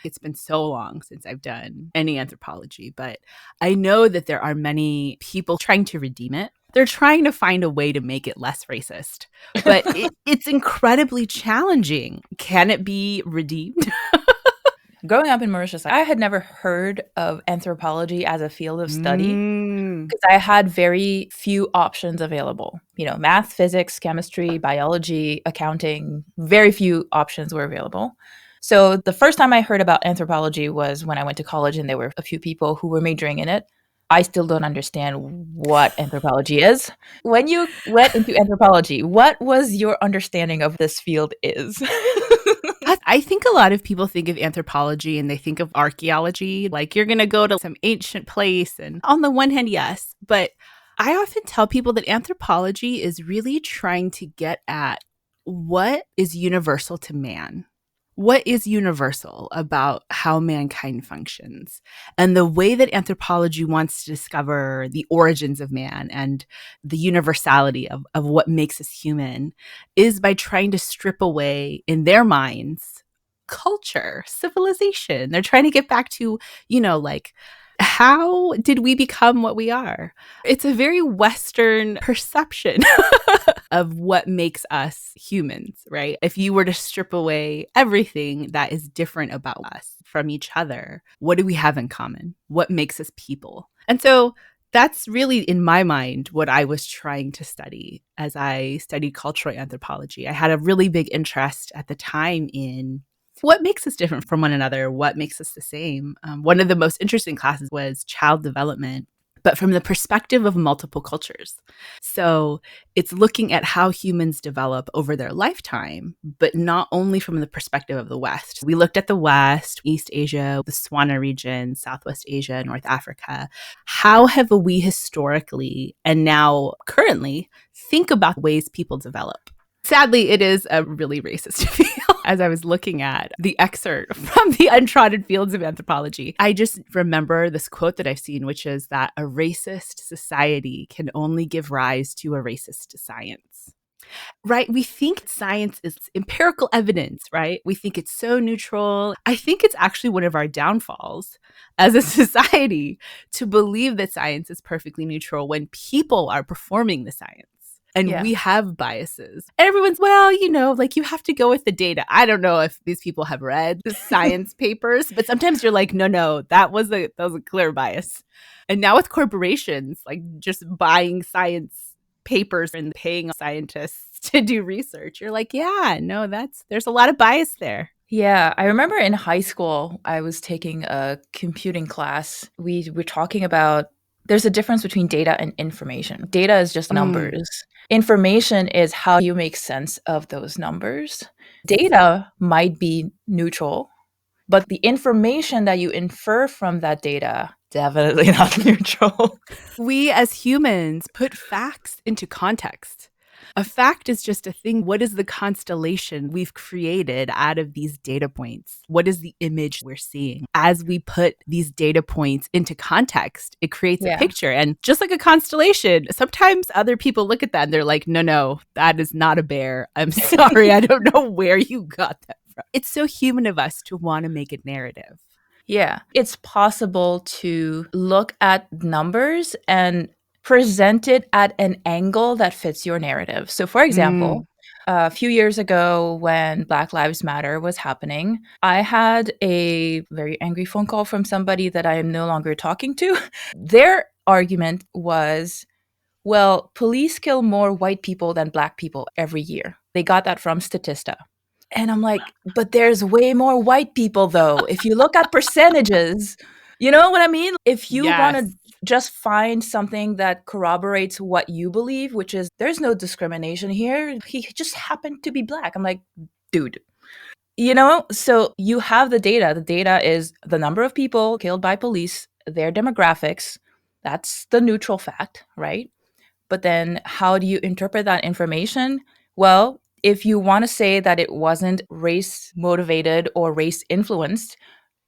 It's been so long since I've done any anthropology, but I know that there are many people trying to redeem it. They're trying to find a way to make it less racist, but it's incredibly challenging. Can it be redeemed? Growing up in Mauritius, I had never heard of anthropology as a field of study because I had very few options available. Math, physics, chemistry, biology, accounting, very few options were available. So the first time I heard about anthropology was when I went to college and there were a few people who were majoring in it. I still don't understand what anthropology is. When you went into anthropology, what was your understanding of this field is? I think a lot of people think of anthropology and they think of archaeology, like you're going to go to some ancient place. And on the one hand, yes, but I often tell people that anthropology is really trying to get at what is universal to man. What is universal about how mankind functions? And the way that anthropology wants to discover the origins of man and the universality of what makes us human is by trying to strip away, in their minds, culture, civilization. They're trying to get back to, like, how did we become what we are? It's a very Western perception of what makes us humans, right? If you were to strip away everything that is different about us from each other, what do we have in common? What makes us people? And so that's really, in my mind, what I was trying to study as I studied cultural anthropology. I had a really big interest at the time in what makes us different from one another? What makes us the same? One of the most interesting classes was child development, but from the perspective of multiple cultures. So it's looking at how humans develop over their lifetime, but not only from the perspective of the West. We looked at the West, East Asia, the Swana region, Southwest Asia, North Africa. How have we historically and now currently think about ways people develop? Sadly, it is a really racist field. As I was looking at the excerpt from the Untrodden Fields of Anthropology, I just remember this quote that I've seen, which is that a racist society can only give rise to a racist science. Right? We think science is empirical evidence, right? We think it's so neutral. I think it's actually one of our downfalls as a society to believe that science is perfectly neutral when people are performing the science. And we have biases. Everyone's, like you have to go with the data. I don't know if these people have read the science papers, but sometimes you're like, no, that was a clear bias. And now with corporations, like just buying science papers and paying scientists to do research, you're like, there's a lot of bias there. Yeah, I remember in high school, I was taking a computing class. We were talking about there's a difference between data and information. Data is just numbers. Information is how you make sense of those numbers. Data might be neutral, but the information that you infer from that data, definitely not neutral. We as humans put facts into context. A fact is just a thing. What is the constellation we've created out of these data points? What is the image we're seeing? As we put these data points into context, it creates a picture. And just like a constellation, sometimes other people look at that and they're like, no, that is not a bear. I'm sorry. I don't know where you got that from. It's so human of us to want to make a narrative. Yeah, it's possible to look at numbers and present it at an angle that fits your narrative. So, for example, a few years ago when Black Lives Matter was happening, I had a very angry phone call from somebody that I am no longer talking to. Their argument was, well, police kill more white people than Black people every year. They got that from Statista. And I'm like, but there's way more white people, though. If you look at percentages, you know what I mean? If you want to just find something that corroborates what you believe, which is there's no discrimination here. He just happened to be Black. I'm like, dude, so you have the data. The data is the number of people killed by police, their demographics. That's the neutral fact, right? But then how do you interpret that information? Well, if you want to say that it wasn't race motivated or race influenced,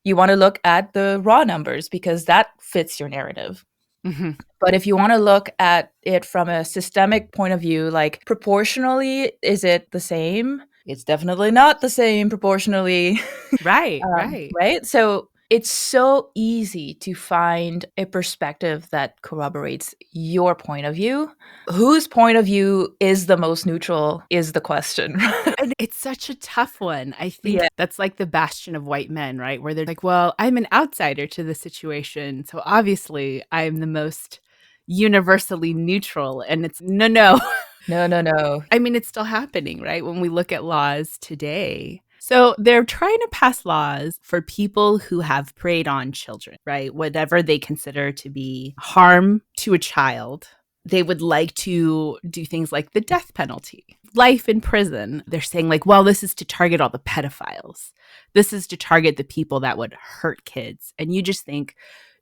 you want to look at the raw numbers because that fits your narrative. Mm-hmm. But if you want to look at it from a systemic point of view, like proportionally, is it the same? It's definitely not the same proportionally. Right. Right. So it's so easy to find a perspective that corroborates your point of view. Whose point of view is the most neutral is the question. And it's such a tough one. I think that's like the bastion of white men, right? Where they're like, well, I'm an outsider to the situation. So obviously I'm the most universally neutral. And it's no. No. I mean, it's still happening, right? When we look at laws today. So they're trying to pass laws for people who have preyed on children, right? Whatever they consider to be harm to a child. They would like to do things like the death penalty, life in prison. They're saying like, well, this is to target all the pedophiles. This is to target the people that would hurt kids. And you just think,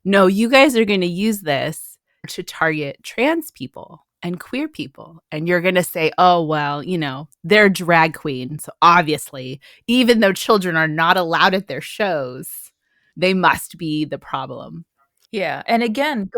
no, you guys are going to use this to target trans people and queer people. And you're going to say, oh, well, they're drag queens. So obviously, even though children are not allowed at their shows, they must be the problem. Yeah. And again,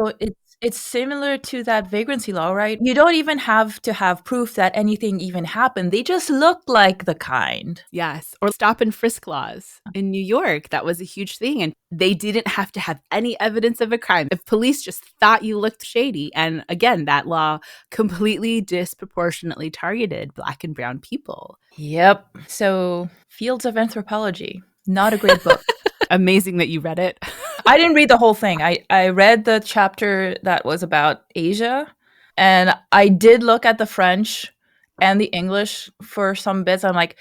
it's similar to that vagrancy law, right? You don't even have to have proof that anything even happened. They just look like the kind. Yes. Or stop and frisk laws in New York. That was a huge thing. And they didn't have to have any evidence of a crime. If police just thought you looked shady. And again, that law completely disproportionately targeted Black and brown people. Yep. So Fields of Anthropology, not a great book. Amazing that you read it. I didn't read the whole thing. I read the chapter that was about Asia, and I did look at the French and the English for some bits. I'm like,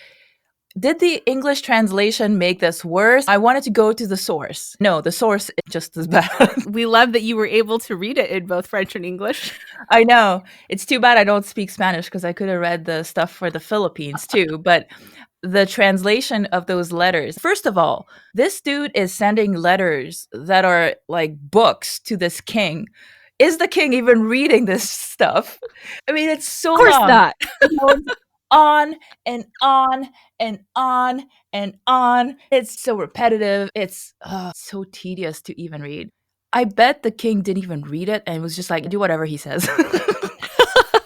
did the English translation make this worse? I wanted to go to the source. No, the source is just as bad. We love that you were able to read it in both French and English. I know. It's too bad I don't speak Spanish because I could have read the stuff for the Philippines too. But the translation of those letters. First of all, this dude is sending letters that are like books to this king. Is the king even reading this stuff? I mean, it's so long. Of course not. It goes on and on and on and on. It's so repetitive. It's so tedious to even read. I bet the king didn't even read it and was just like, do whatever he says.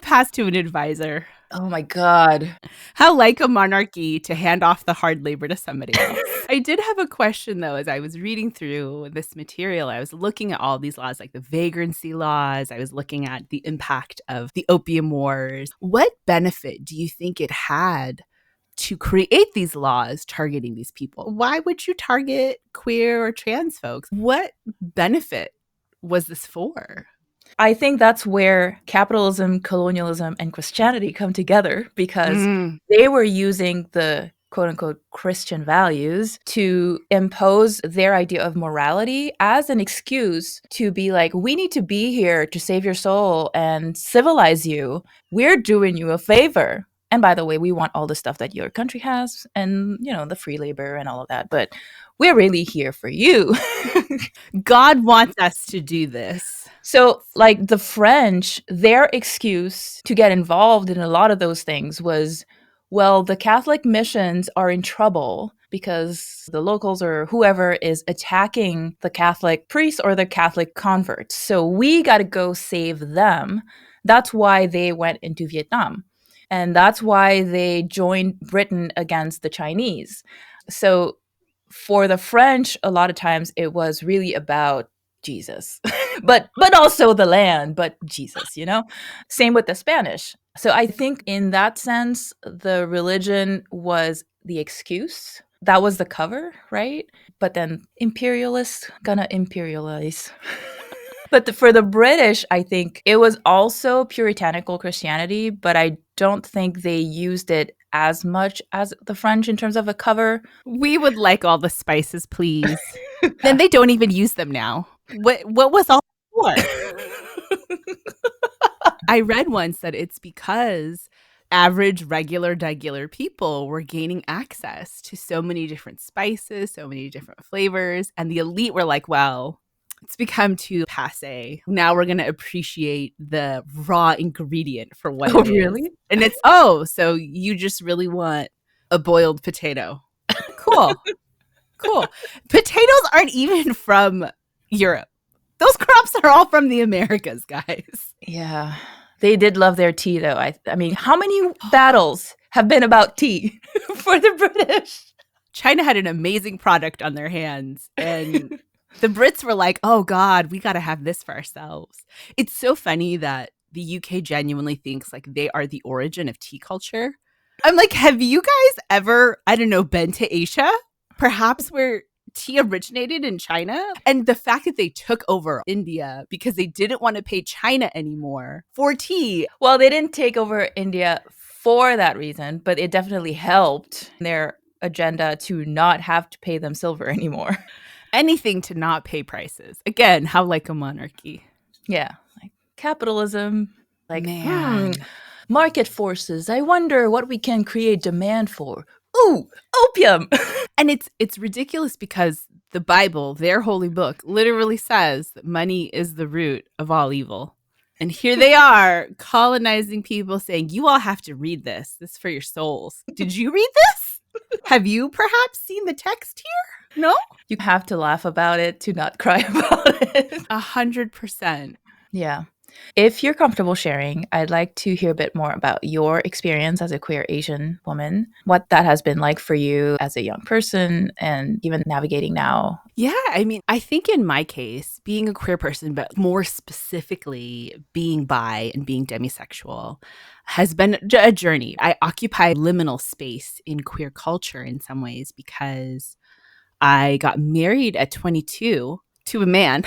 Pass to an advisor. Oh my God. How like a monarchy to hand off the hard labor to somebody else. I did have a question though, as I was reading through this material. I was looking at all these laws, like the vagrancy laws. I was looking at the impact of the opium wars. What benefit do you think it had to create these laws targeting these people? Why would you target queer or trans folks? What benefit was this for? I think that's where capitalism, colonialism, and Christianity come together because they were using the quote unquote Christian values to impose their idea of morality as an excuse to be like, we need to be here to save your soul and civilize you. We're doing you a favor. And by the way, we want all the stuff that your country has and, the free labor and all of that. But we're really here for you. God wants us to do this. So, like the French, their excuse to get involved in a lot of those things was, well, the Catholic missions are in trouble because the locals or whoever is attacking the Catholic priests or the Catholic converts. So, we got to go save them. That's why they went into Vietnam. And that's why they joined Britain against the Chinese. So, for the French, a lot of times it was really about Jesus, but also the land, but Jesus, you know? Same with the Spanish. So I think in that sense, the religion was the excuse. That was the cover, right? But then imperialists gonna imperialize. But for the British, I think it was also puritanical Christianity, but I don't think they used it as much as the French in terms of a cover. We would like all the spices, please. Then they don't even use them now. What was all for? I read once that it's because average, regular, degular people were gaining access to so many different spices, so many different flavors. And the elite were like, well, it's become too passe. Now we're going to appreciate the raw ingredient for what Oh, it is. really? And it's, so you just really want a boiled potato. Cool. Cool. Potatoes aren't even from Europe. Those crops are all from the Americas, guys. Yeah. They did love their tea, though. I mean, how many battles have been about tea for the British? China had an amazing product on their hands, and the Brits were like, oh, God, we got to have this for ourselves. It's so funny that the UK genuinely thinks like they are the origin of tea culture. I'm like, have you guys ever, I don't know, been to Asia? Perhaps where tea originated in China? And the fact that they took over India because they didn't want to pay China anymore for tea. Well, they didn't take over India for that reason, but it definitely helped their agenda to not have to pay them silver anymore. Anything to not pay prices. Again, how like a monarchy. Yeah. Like capitalism, like, Man. market forces. I wonder what we can create demand for. Ooh, opium. And it's ridiculous because the Bible, their holy book, literally says that money is the root of all evil. And here they are colonizing people saying, you all have to read this. This is for your souls. Did you read this? Have you perhaps seen the text here? No? You have to laugh about it to not cry about it. 100%. Yeah. If you're comfortable sharing, I'd like to hear a bit more about your experience as a queer Asian woman, what that has been like for you as a young person and even navigating now. Yeah, I mean, I think in my case, being a queer person, but more specifically being bi and being demisexual, has been a journey. I occupy liminal space in queer culture in some ways because I got married at 22 to a man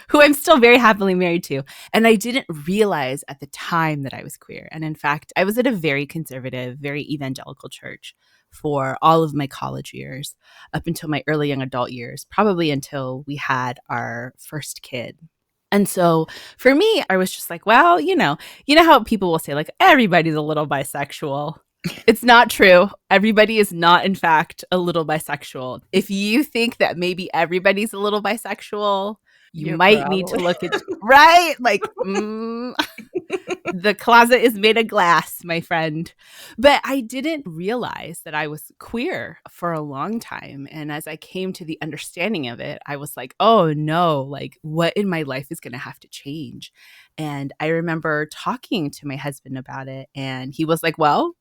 who I'm still very happily married to. And I didn't realize at the time that I was queer. And in fact, I was at a very conservative, very evangelical church for all of my college years, up until my early young adult years, probably until we had our first kid. And so for me, I was just like, well, you know how people will say like, everybody's a little bisexual. It's not true. Everybody is not, in fact, a little bisexual. If you think that maybe everybody's a little bisexual, you might need to look at, right? Like, the closet is made of glass, my friend. But I didn't realize that I was queer for a long time. And as I came to the understanding of it, I was like, oh no, like what in my life is going to have to change? And I remember talking to my husband about it. And he was like, well,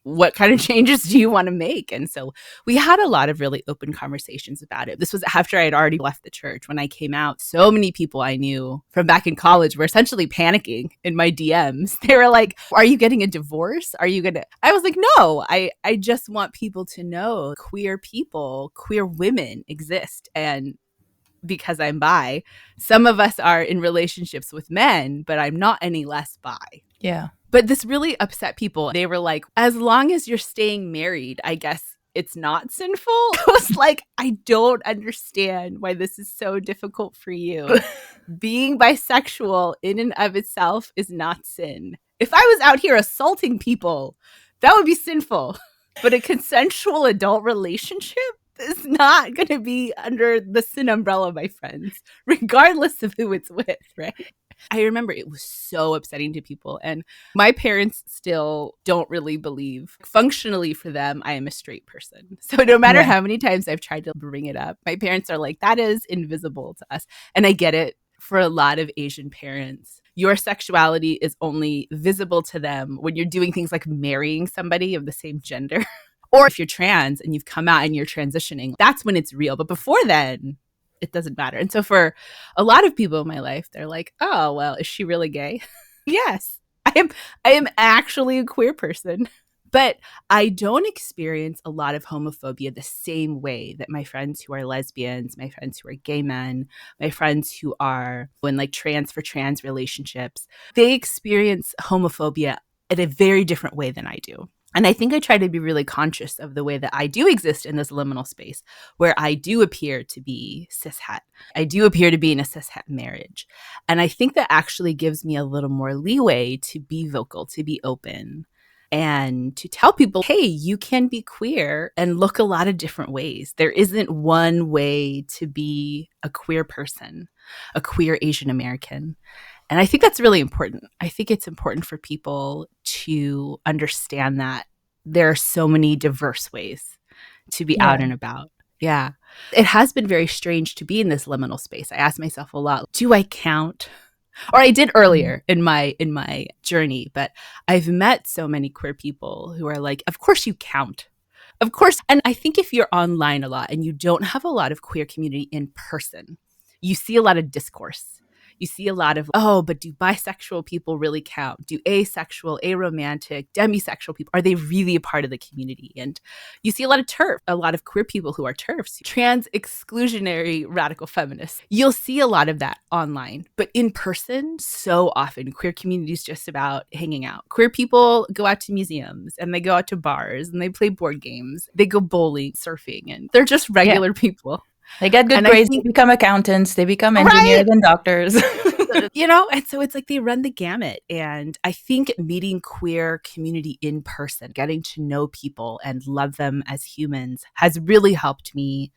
what kind of changes do you want to make? And so we had a lot of really open conversations about it. This was after I had already left the church. When I came out, so many people I knew from back in college were essentially panicking in my DMs. They were like, are you getting a divorce? Are you going to? I was like, no, I just want people to know queer people, queer women exist. And because I'm bi, some of us are in relationships with men, but I'm not any less bi. Yeah. But this really upset people. They were like, as long as you're staying married, I guess it's not sinful. I was like, I don't understand why this is so difficult for you. Being bisexual in and of itself is not sin. If I was out here assaulting people, that would be sinful. But a consensual adult relationship, is not going to be under the sin umbrella, my friends, regardless of who it's with, right? I remember it was so upsetting to people. And my parents still don't really believe. Functionally for them, I am a straight person. So no matter how many times I've tried to bring it up, my parents are like, that is invisible to us. And I get it. For a lot of Asian parents, your sexuality is only visible to them when you're doing things like marrying somebody of the same gender. Or if you're trans and you've come out and you're transitioning, that's when it's real. But before then, it doesn't matter. And so for a lot of people in my life, they're like, oh, well, is she really gay? Yes, I am actually a queer person. But I don't experience a lot of homophobia the same way that my friends who are lesbians, my friends who are gay men, my friends who are in like trans for trans relationships, they experience homophobia in a very different way than I do. And I think I try to be really conscious of the way that I do exist in this liminal space where I do appear to be cishet. I do appear to be in a cishet marriage. And I think that actually gives me a little more leeway to be vocal, to be open, and to tell people, hey, you can be queer and look a lot of different ways. There isn't one way to be a queer person, a queer Asian American. And I think that's really important. I think it's important for people to understand that there are so many diverse ways to be out and about. Yeah. It has been very strange to be in this liminal space. I ask myself a lot, do I count? Or I did earlier in my journey, but I've met so many queer people who are like, of course you count. Of course. And I think if you're online a lot and you don't have a lot of queer community in person, you see a lot of discourse. You see a lot of, oh, but do bisexual people really count? Do asexual, aromantic, demisexual people, are they really a part of the community? And you see a lot of TERF, a lot of queer people who are TERFs, trans exclusionary radical feminists. You'll see a lot of that online, but in person, so often, queer community is just about hanging out. Queer people go out to museums and they go out to bars and they play board games. They go bowling, surfing, and they're just regular people. They get good grades, they become accountants, they become engineers and doctors. And so it's like they run the gamut. And I think meeting queer community in person, getting to know people and love them as humans has really helped me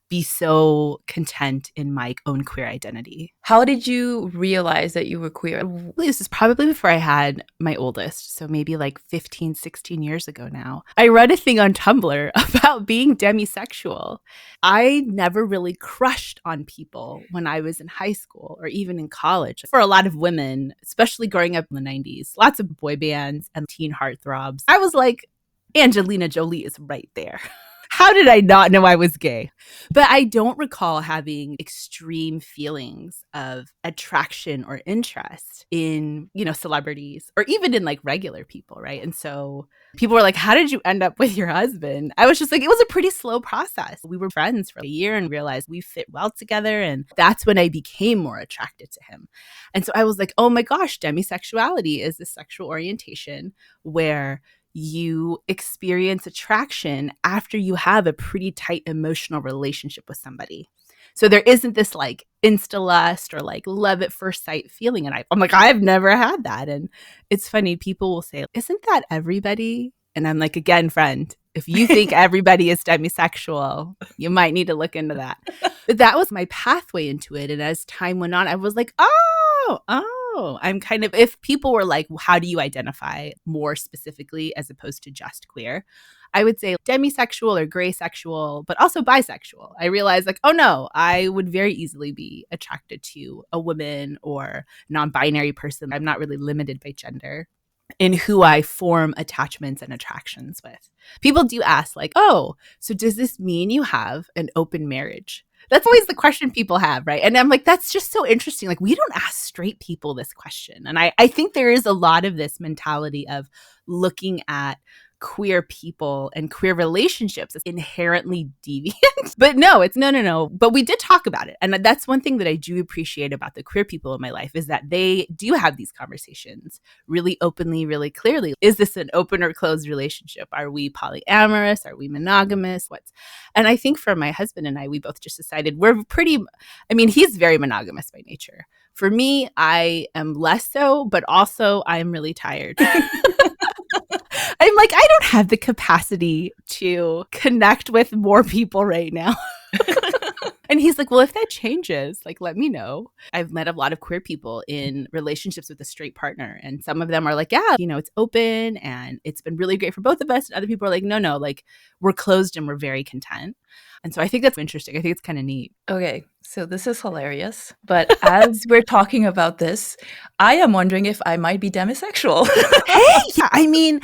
be so content in my own queer identity. How did you realize that you were queer? This is probably before I had my oldest, so maybe like 15, 16 years ago now. I read a thing on Tumblr about being demisexual. I never really crushed on people when I was in high school or even in college. For a lot of women, especially growing up in the 90s, lots of boy bands and teen heartthrobs. I was like, Angelina Jolie is right there. How did I not know I was gay? But I don't recall having extreme feelings of attraction or interest in, celebrities or even in like regular people, right? And so people were like, how did you end up with your husband? I was just like, it was a pretty slow process. We were friends for a year and realized we fit well together. And that's when I became more attracted to him. And so I was like, oh my gosh, demisexuality is this sexual orientation where you experience attraction after you have a pretty tight emotional relationship with somebody. So there isn't this like insta lust or like love at first sight feeling. And I'm like, I've never had that. And it's funny, people will say, isn't that everybody? And I'm like, again, friend, if you think everybody is demisexual, you might need to look into that. But that was my pathway into it. And as time went on, I was like, I'm kind of, if people were like, how do you identify more specifically as opposed to just queer? I would say demisexual or gray sexual, but also bisexual. I realized like, oh no, I would very easily be attracted to a woman or non-binary person. I'm not really limited by gender in who I form attachments and attractions with. People do ask like, oh, so does this mean you have an open marriage? That's always the question people have, right? And I'm like, that's just so interesting. Like, we don't ask straight people this question. And I think there is a lot of this mentality of looking at queer people and queer relationships as inherently deviant. But no, it's no. But we did talk about it. And that's one thing that I do appreciate about the queer people in my life is that they do have these conversations really openly, really clearly. Is this an open or closed relationship? Are we polyamorous? Are we monogamous? And I think for my husband and I, we both just decided he's very monogamous by nature. For me, I am less so, but also I am really tired. I'm like, I don't have the capacity to connect with more people right now. And he's like, well, if that changes, like, let me know. I've met a lot of queer people in relationships with a straight partner. And some of them are like, yeah, it's open and it's been really great for both of us. And other people are like, no, like we're closed and we're very content. And so I think that's interesting. I think it's kind of neat. Okay, so this is hilarious. But as we're talking about this, I am wondering if I might be demisexual. Hey, yeah, I mean,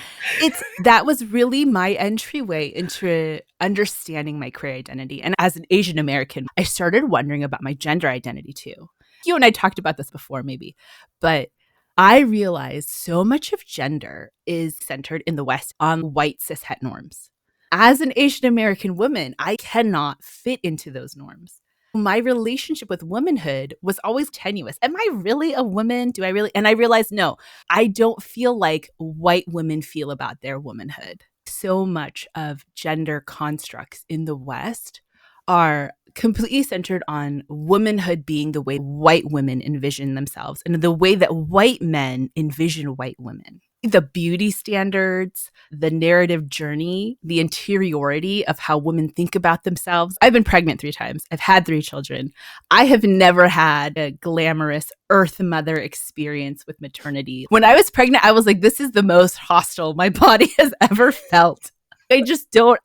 that was really my entryway into understanding my queer identity. And as an Asian American, I started wondering about my gender identity too. You and I talked about this before, maybe, but I realized so much of gender is centered in the West on white cis het norms. As an Asian American woman, I cannot fit into those norms. My relationship with womanhood was always tenuous. Am I really a woman? Do I really? And I realized, no, I don't feel like white women feel about their womanhood. So much of gender constructs in the West are completely centered on womanhood being the way white women envision themselves and the way that white men envision white women. The beauty standards, the narrative journey, the interiority of how women think about themselves. I've been pregnant 3 times. I've had 3 children. I have never had a glamorous earth mother experience with maternity. When I was pregnant, I was like, this is the most hostile my body has ever felt. I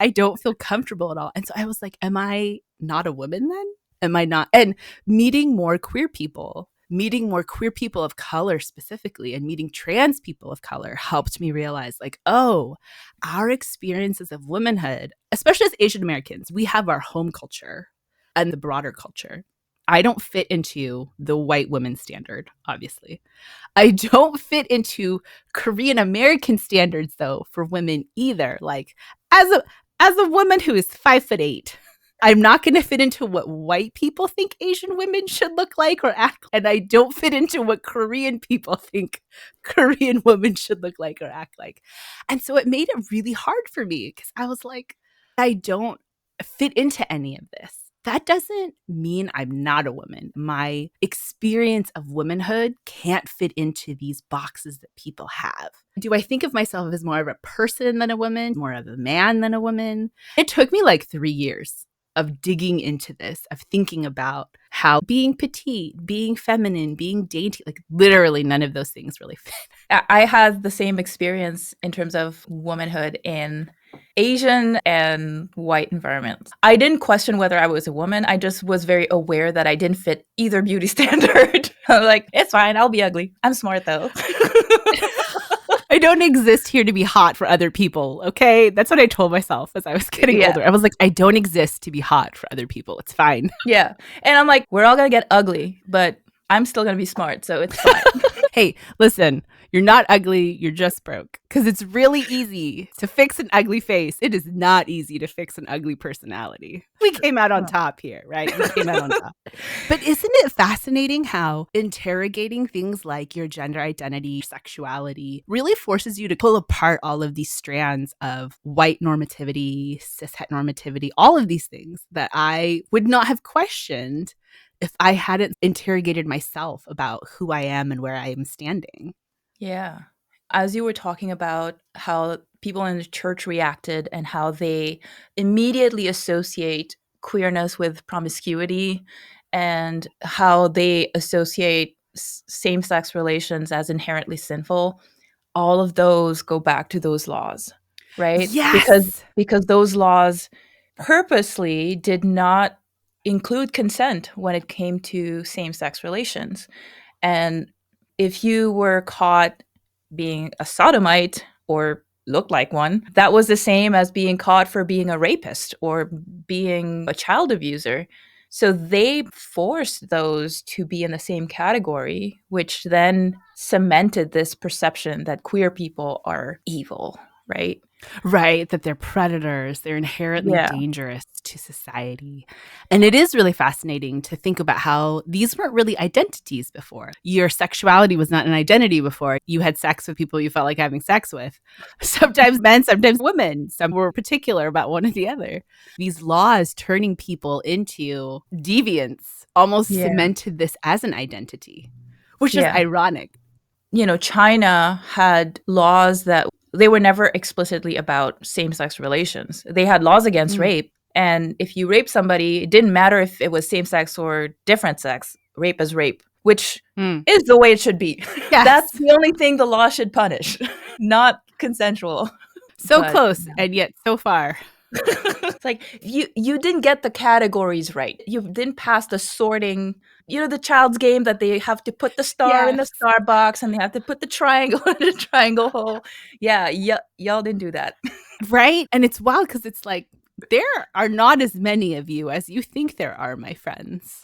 don't feel comfortable at all. And so I was like, am I not a woman then? Am I not? And meeting more queer people of color specifically, and meeting trans people of color helped me realize, like, oh, our experiences of womanhood, especially as Asian Americans, we have our home culture and the broader culture. I don't fit into the white woman standard, obviously. I don't fit into Korean American standards, though, for women either. Like, as a woman who is 5'8", I'm not going to fit into what white people think Asian women should look like or act like. And I don't fit into what Korean people think Korean women should look like or act like. And so it made it really hard for me because I was like, I don't fit into any of this. That doesn't mean I'm not a woman. My experience of womanhood can't fit into these boxes that people have. Do I think of myself as more of a person than a woman, more of a man than a woman? It took me like 3 years of digging into this, of thinking about how being petite, being feminine, being dainty, like literally none of those things really fit. I had the same experience in terms of womanhood in Asian and white environments. I didn't question whether I was a woman. I just was very aware that I didn't fit either beauty standard. I'm like, it's fine. I'll be ugly. I'm smart though. I don't exist here to be hot for other people, okay? That's what I told myself as I was getting older. I was like, I don't exist to be hot for other people. It's fine. Yeah. And I'm like, we're all going to get ugly, but I'm still going to be smart, so it's fine. Hey, listen, you're not ugly, you're just broke. Because it's really easy to fix an ugly face. It is not easy to fix an ugly personality. We came out on top here, right? We came out on top. But isn't it fascinating how interrogating things like your gender identity, sexuality, really forces you to pull apart all of these strands of white normativity, cis het normativity, all of these things that I would not have questioned if I hadn't interrogated myself about who I am and where I am standing. Yeah. As you were talking about how people in the church reacted and how they immediately associate queerness with promiscuity and how they associate same-sex relations as inherently sinful, all of those go back to those laws, right? Yes. Because those laws purposely did not include consent when it came to same-sex relations. And if you were caught being a sodomite or looked like one, that was the same as being caught for being a rapist or being a child abuser. So they forced those to be in the same category, which then cemented this perception that queer people are evil, right? Right, that they're predators, they're inherently dangerous to society. And it is really fascinating to think about how these weren't really identities before. Your sexuality was not an identity before. You had sex with people you felt like having sex with. Sometimes men, sometimes women. Some were particular about one or the other. These laws turning people into deviants almost cemented this as an identity, which is ironic. You know, China had laws that they were never explicitly about same-sex relations. They had laws against rape. And if you rape somebody, it didn't matter if it was same-sex or different sex. Rape is rape, which is the way it should be. Yes. That's the only thing the law should punish, not consensual. So But, close, and yet so far. It's like you didn't get the categories right. You didn't pass the sorting. You know, the child's game that they have to put the star in the star box and they have to put the triangle in the triangle hole. Yeah, y'all didn't do that. Right? And it's wild because it's like, there are not as many of you as you think there are, my friends.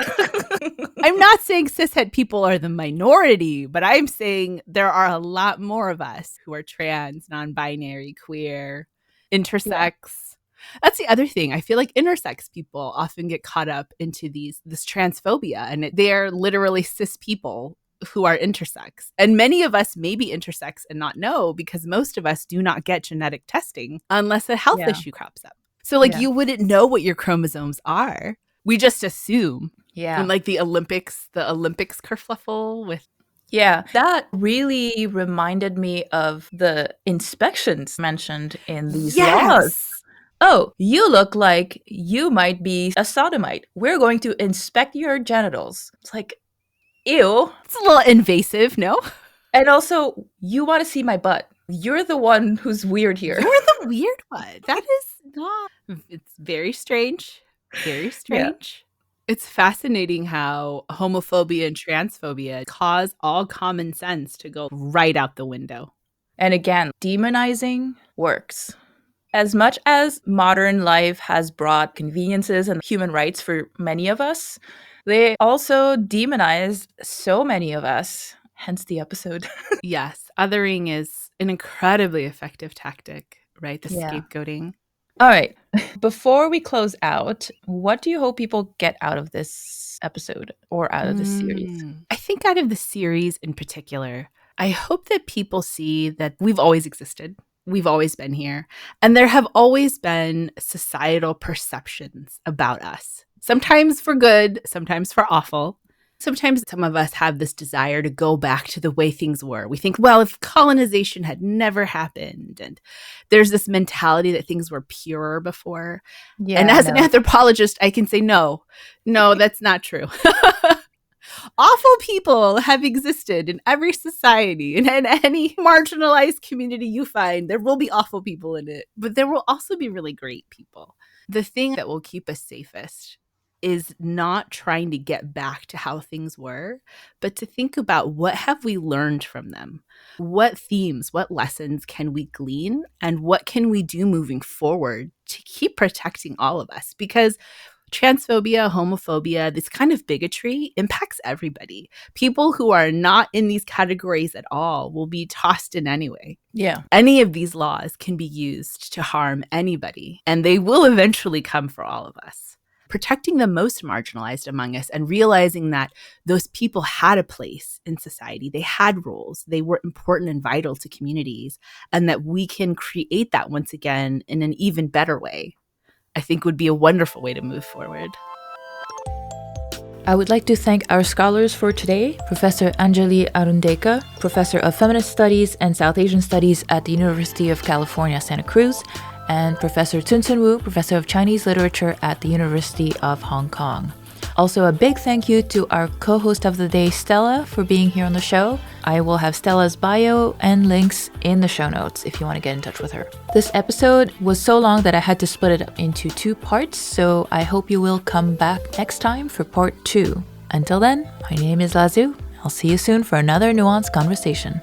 I'm not saying cishet people are the minority, but I'm saying there are a lot more of us who are trans, non-binary, queer, intersex. That's the other thing. I feel like intersex people often get caught up into this transphobia, and they're literally cis people who are intersex. And many of us may be intersex and not know, because most of us do not get genetic testing unless a health issue crops up. So like you wouldn't know what your chromosomes are. We just assume. Yeah. And like the Olympics kerfluffle with. Yeah, that really reminded me of the inspections mentioned in these laws. Oh, you look like you might be a sodomite. We're going to inspect your genitals. It's like, ew. It's a little invasive, no? And also, you want to see my butt. You're the one who's weird here. You're the weird one. That is not. It's very strange. Very strange. Yeah. It's fascinating how homophobia and transphobia cause all common sense to go right out the window. And again, demonizing works. As much as modern life has brought conveniences and human rights for many of us, they also demonize so many of us, hence the episode. Yes, othering is an incredibly effective tactic, right? The scapegoating. All right. Before we close out, what do you hope people get out of this episode or out of this series? I think out of the series in particular, I hope that people see that we've always existed. We've always been here. And there have always been societal perceptions about us. Sometimes for good, sometimes for awful. Sometimes some of us have this desire to go back to the way things were. We think, well, if colonization had never happened, and there's this mentality that things were purer before. Yeah, and as an anthropologist, I can say, no, that's not true. Awful people have existed in every society, and in any marginalized community you find, there will be awful people in it, but there will also be really great people. The thing that will keep us safest is not trying to get back to how things were, but to think about what have we learned from them? What themes, what lessons can we glean? And what can we do moving forward to keep protecting all of us? Because transphobia, homophobia, this kind of bigotry impacts everybody. People who are not in these categories at all will be tossed in anyway. Yeah. Any of these laws can be used to harm anybody, and they will eventually come for all of us. Protecting the most marginalized among us and realizing that those people had a place in society, they had roles, they were important and vital to communities, and that we can create that once again in an even better way, I think would be a wonderful way to move forward. I would like to thank our scholars for today, Professor Anjali Arondekar, Professor of Feminist Studies and South Asian Studies at the University of California, Santa Cruz, and Professor CunCun Wu, Professor of Chinese Literature at the University of Hong Kong. Also, a big thank you to our co-host of the day, Stella, for being here on the show. I will have Stella's bio and links in the show notes if you want to get in touch with her. This episode was so long that I had to split it up into 2 parts, so I hope you will come back next time for part 2. Until then, my name is Lazu. I'll see you soon for another nuanced conversation.